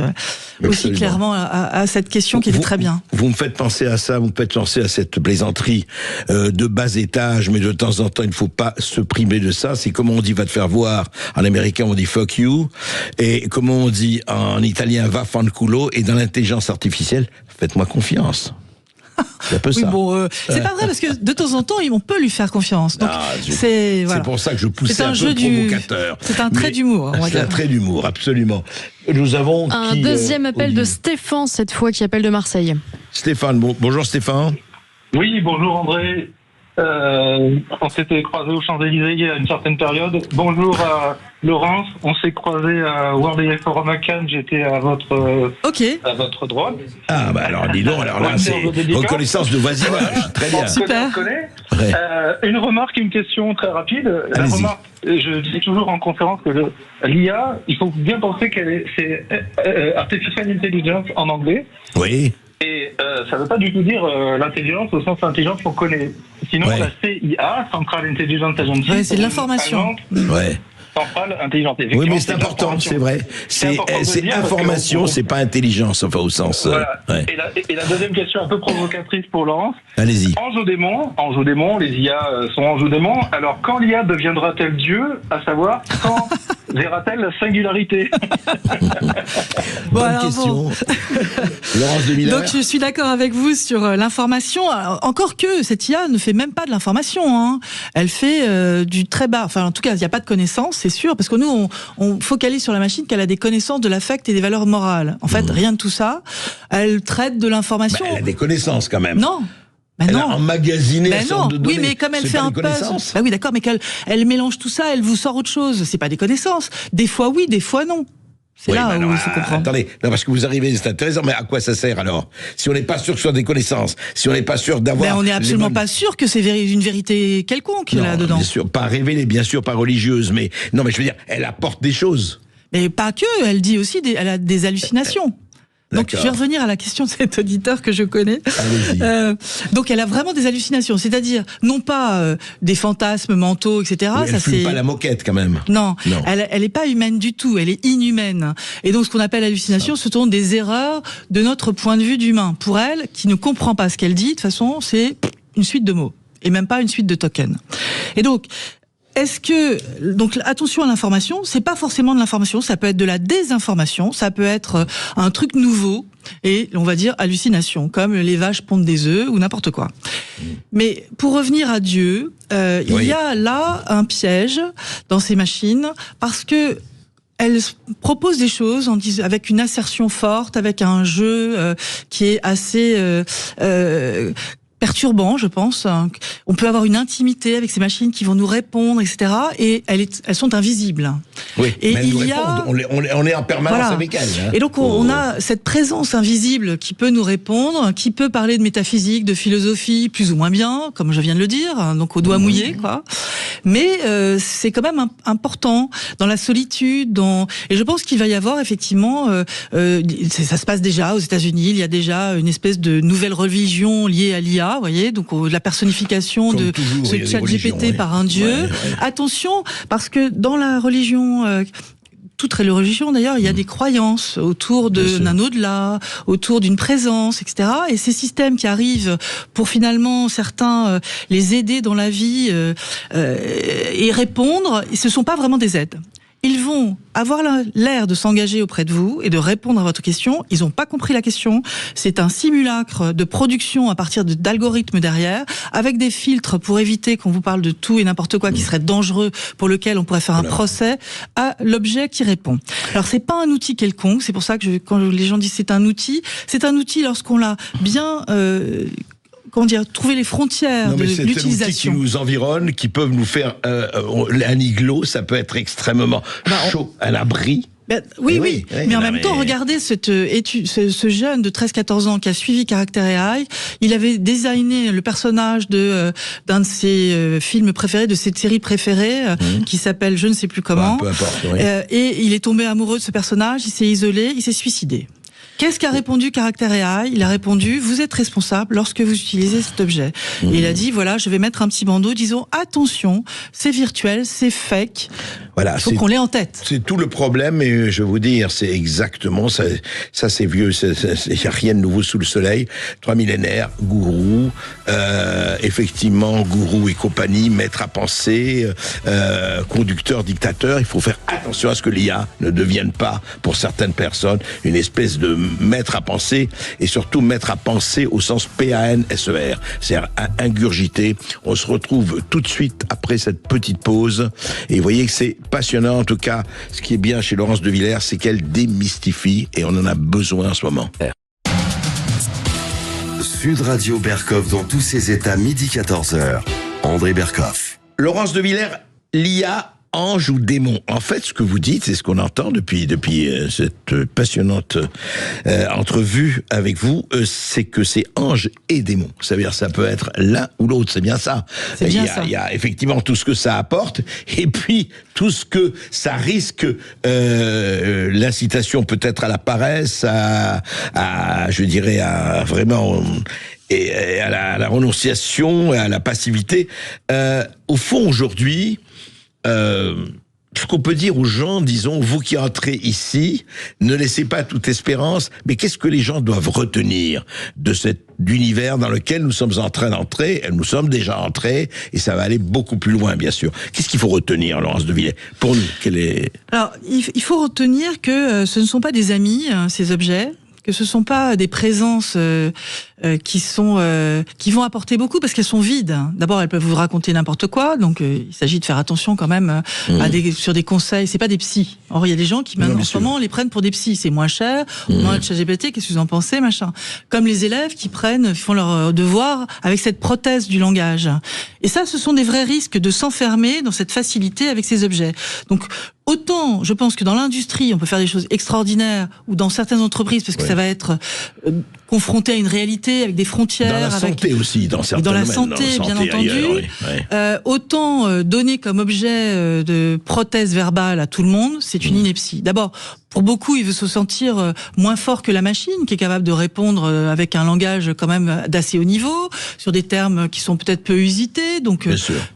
aussi clairement à cette question qui était très bien. Vous me faites penser à ça, vous me faites penser à cette plaisanterie de bas étage, mais de temps en temps, il ne faut pas se priver de ça. C'est comment on dit va te faire voir. En américain, on dit fuck you. Et comment on dit en italien va fanculo. Et dans l'intelligence artificielle, faites-moi confiance. C'est un peu ça. C'est pas vrai parce que de temps en temps, on peut lui faire confiance. Donc c'est pour ça que je poussais un peu provocateur. C'est un trait d'humour. C'est un trait d'humour, absolument. Nous avons un deuxième appel de Stéphane cette fois qui appelle de Marseille. Stéphane, bonjour Stéphane. Oui, bonjour André. On s'était croisés aux Champs-Élysées il y a une certaine période. Bonjour à Laurence, on s'est croisés à World AI Forum à Cannes, j'étais à votre droite. Ah bah alors dis donc, alors là c'est reconnaissance de voisinage, très bien. Super. Une remarque et une question très rapide. La remarque, je dis toujours en conférence que l'IA, il faut bien penser c'est Artificial Intelligence en anglais. Oui. Et ça ne veut pas du tout dire l'intelligence au sens intelligence qu'on connaît. Sinon, la CIA, Central Intelligence Agency, c'est de l'information. Centrale Intelligence. Oui, mais c'est important, c'est vrai. C'est information, c'est pas intelligence, enfin au sens. Voilà. Et la deuxième question un peu provocatrice pour Laurence. Allez-y. Ange ou démon, les IA sont ange ou démon. Alors quand l'IA deviendra-t-elle Dieu, à savoir quand verra-t-elle la singularité? Bonne question. Laurence de Villers. Donc je suis d'accord avec vous sur l'information. Alors, encore que cette IA ne fait même pas de l'information, hein. Elle fait du très bas. Enfin, en tout cas, il n'y a pas de connaissances, c'est sûr, parce que nous, on focalise sur la machine qu'elle a des connaissances de l'affect et des valeurs morales. En fait, rien de tout ça. Elle traite de l'information. Elle a des connaissances quand même. Non. Elle a emmagasiné un certain nombre de données. Oui, mais comme elle fait un puzzle. Bah oui, d'accord, mais elle mélange tout ça, elle vous sort autre chose. C'est pas des connaissances. Des fois oui, des fois non. C'est là où il faut comprendre. Attendez, non, parce que vous arrivez, c'est intéressant, mais à quoi ça sert alors? Si on n'est pas sûr que ce soit des connaissances, si on n'est pas sûr d'avoir... Mais on n'est absolument pas sûr que c'est une vérité quelconque là-dedans. Bien sûr, pas révélée, bien sûr, pas religieuse, mais... Non, mais je veux dire, elle apporte des choses. Mais pas que, elle dit aussi, elle a des hallucinations. Donc, je vais revenir à la question de cet auditeur que je connais. Donc, elle a vraiment des hallucinations, c'est-à-dire non pas des fantasmes mentaux, etc. Oui, elle fume pas la moquette quand même. Non. Elle est pas humaine du tout, elle est inhumaine. Et donc, ce qu'on appelle hallucination, ce sont des erreurs de notre point de vue d'humain. Pour elle, qui ne comprend pas ce qu'elle dit, de toute façon, c'est une suite de mots et même pas une suite de tokens. Et donc, donc attention à l'information, c'est pas forcément de l'information, ça peut être de la désinformation, ça peut être un truc nouveau et on va dire hallucination, comme les vaches pondent des œufs ou n'importe quoi. Mais pour revenir à Dieu, il y a là un piège dans ces machines parce que elle propose des choses avec une assertion forte, avec un jeu qui est assez perturbant, je pense. On peut avoir une intimité avec ces machines qui vont nous répondre, etc. Et elles sont invisibles. Oui, et mais elles nous répondent. On est en permanence avec elles. Hein. Et donc on a cette présence invisible qui peut nous répondre, qui peut parler de métaphysique, de philosophie, plus ou moins bien, comme je viens de le dire, donc au doigt mouillé, quoi. Mais c'est quand même important dans la solitude. Et je pense qu'il va y avoir effectivement, ça se passe déjà aux États-Unis. Il y a déjà une espèce de nouvelle religion liée à l'IA. Vous voyez, donc la personnification de ce chat GPT par un dieu. Attention, parce que dans la religion, toute religion d'ailleurs, il y a des croyances autour d'un au-delà, autour d'une présence, etc. Et ces systèmes qui arrivent pour finalement certains les aider dans la vie et répondre, ce sont pas vraiment des aides. Ils vont avoir l'air de s'engager auprès de vous et de répondre à votre question. Ils n'ont pas compris la question. C'est un simulacre de production à partir d'algorithmes derrière, avec des filtres pour éviter qu'on vous parle de tout et n'importe quoi qui serait dangereux, pour lequel on pourrait faire un procès à l'objet qui répond. Alors c'est pas un outil quelconque. C'est pour ça que quand les gens disent c'est un outil lorsqu'on l'a bien trouver les frontières de l'utilisation. C'est un outil qui nous environne, qui peuvent nous faire un igloo, ça peut être extrêmement chaud, un abri. Oui. Mais en même temps, regardez ce jeune de 13-14 ans qui a suivi Caractère AI. Il avait designé le personnage d'un de ses films préférés, de ses séries préférées, qui s'appelle je ne sais plus comment. Peu importe, et il est tombé amoureux de ce personnage, il s'est isolé, il s'est suicidé. Qu'est-ce qu'a répondu Caractère AI? Il a répondu, vous êtes responsable lorsque vous utilisez cet objet. Et il a dit, voilà, je vais mettre un petit bandeau, disons, attention, c'est virtuel, c'est fake. Voilà, il faut qu'on l'ait en tête. C'est tout le problème, et je vais vous dire, c'est exactement ça. Ça, c'est vieux, il n'y a rien de nouveau sous le soleil. 3 millénaires, gourou, effectivement, gourou et compagnie, maître à penser, conducteur, dictateur. Il faut faire attention à ce que l'IA ne devienne pas, pour certaines personnes, une espèce de maître à penser, et surtout maître à penser au sens P-A-N-S-E-R, c'est-à-dire ingurgité. On se retrouve tout de suite après cette petite pause, et vous voyez que c'est passionnant. En tout cas, ce qui est bien chez Laurence de Villers, c'est qu'elle démystifie, et on en a besoin en ce moment. Sud Radio Berkov dans tous ses états, midi 14h. André Berkov. Laurence de Villers, l'IA, ange ou démon? En fait, ce que vous dites, c'est ce qu'on entend depuis cette passionnante entrevue avec vous, c'est que c'est ange et démon. C'est-à-dire, ça peut être l'un ou l'autre, c'est bien ça. Il y a effectivement tout ce que ça apporte, et puis tout ce que ça risque, l'incitation peut-être à la paresse, je dirais, à vraiment... et à la renonciation, à la passivité. Au fond, aujourd'hui, ce qu'on peut dire aux gens, disons, vous qui entrez ici, ne laissez pas toute espérance, mais qu'est-ce que les gens doivent retenir de cet univers dans lequel nous sommes en train d'entrer? Nous sommes déjà entrés, et ça va aller beaucoup plus loin, bien sûr. Qu'est-ce qu'il faut retenir, Laurence de Villers? Pour nous, Alors, il faut retenir que ce ne sont pas des amis, ces objets, que ce sont pas des présences qui vont apporter beaucoup parce qu'elles sont vides. D'abord, elles peuvent vous raconter n'importe quoi, donc il s'agit de faire attention quand même sur des conseils. C'est pas des psys. Or, il y a des gens qui maintenant en ce moment les prennent pour des psys. C'est moins cher, moins de ChatGPT. Qu'est-ce que vous en pensez, machin? Comme les élèves qui font leur devoir avec cette prothèse du langage. Et ça, ce sont des vrais risques de s'enfermer dans cette facilité avec ces objets. Donc autant, je pense que dans l'industrie, on peut faire des choses extraordinaires, ou dans certaines entreprises, parce que ça va être confronté à une réalité avec des frontières. Dans la santé aussi, dans certains domaines. Dans la santé, bien entendu. Ailleurs, autant donner comme objet de prothèse verbale à tout le monde, c'est une ineptie. D'abord, pour beaucoup, il veut se sentir moins fort que la machine, qui est capable de répondre avec un langage quand même d'assez haut niveau, sur des termes qui sont peut-être peu usités. Donc,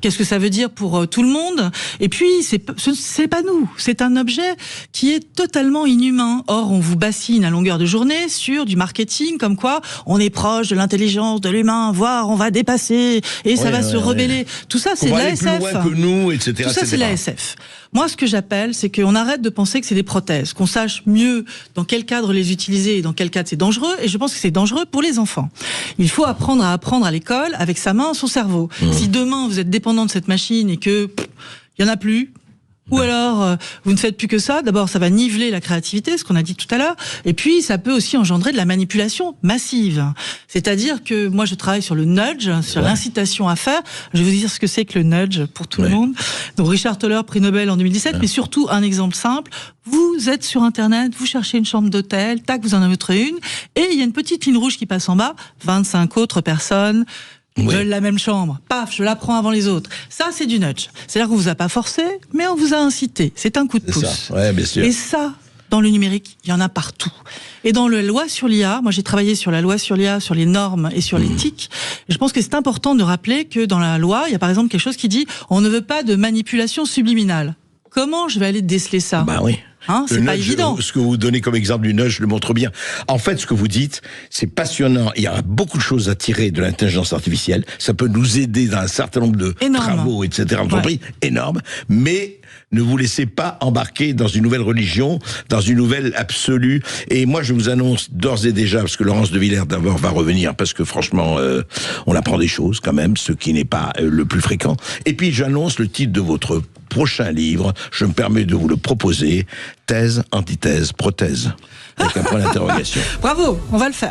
qu'est-ce que ça veut dire pour tout le monde? Et puis, c'est pas nous. C'est un objet qui est totalement inhumain. Or, on vous bassine à longueur de journée sur du marketing, comme quoi on est proche de l'intelligence de l'humain, voire on va dépasser et ça va se rebeller. Tout ça, c'est de l'ASF. Plus loin que nous, etc. Tout ça, c'est l'ASF. Moi, ce que j'appelle, c'est qu'on arrête de penser que c'est des prothèses, qu'on sache mieux dans quel cadre les utiliser et dans quel cadre c'est dangereux. Et je pense que c'est dangereux pour les enfants. Il faut apprendre à l'école avec sa main, son cerveau. Si demain vous êtes dépendant de cette machine et que il y en a plus. Ou alors, vous ne faites plus que ça. D'abord, ça va niveler la créativité, ce qu'on a dit tout à l'heure. Et puis, ça peut aussi engendrer de la manipulation massive. C'est-à-dire que moi, je travaille sur le nudge, sur l'incitation à faire. Je vais vous dire ce que c'est que le nudge pour tout le monde. Donc, Richard Thaler, prix Nobel en 2017. Mais surtout, un exemple simple. Vous êtes sur Internet, vous cherchez une chambre d'hôtel, tac, vous en avez une. Et il y a une petite ligne rouge qui passe en bas. 25 autres personnes veulent la même chambre. Paf, je la prends avant les autres. Ça, c'est du nudge. C'est-à-dire qu'on vous a pas forcé, mais on vous a incité. C'est un coup de pouce. Ça. Ouais, bien sûr. Et ça, dans le numérique, il y en a partout. Et dans la loi sur l'IA, moi j'ai travaillé sur la loi sur l'IA, sur les normes et sur l'éthique. Et je pense que c'est important de rappeler que dans la loi, il y a par exemple quelque chose qui dit on ne veut pas de manipulation subliminale. Comment je vais aller déceler ça? Bah oui. C'est pas évident. Ce que vous donnez comme exemple du nudge le montre bien. En fait, ce que vous dites, c'est passionnant. Il y a beaucoup de choses à tirer de l'intelligence artificielle. Ça peut nous aider dans un certain nombre de travaux, etc. Entreprises énormes. Mais ne vous laissez pas embarquer dans une nouvelle religion, dans une nouvelle absolue. Et moi, je vous annonce d'ores et déjà, parce que Laurence de Villers d'abord va revenir, parce que franchement, on apprend des choses quand même, ce qui n'est pas le plus fréquent. Et puis, j'annonce le titre de votre prochain livre. Je me permets de vous le proposer. Thèse, antithèse, prothèse. Avec un point d'interrogation. Bravo, on va le faire.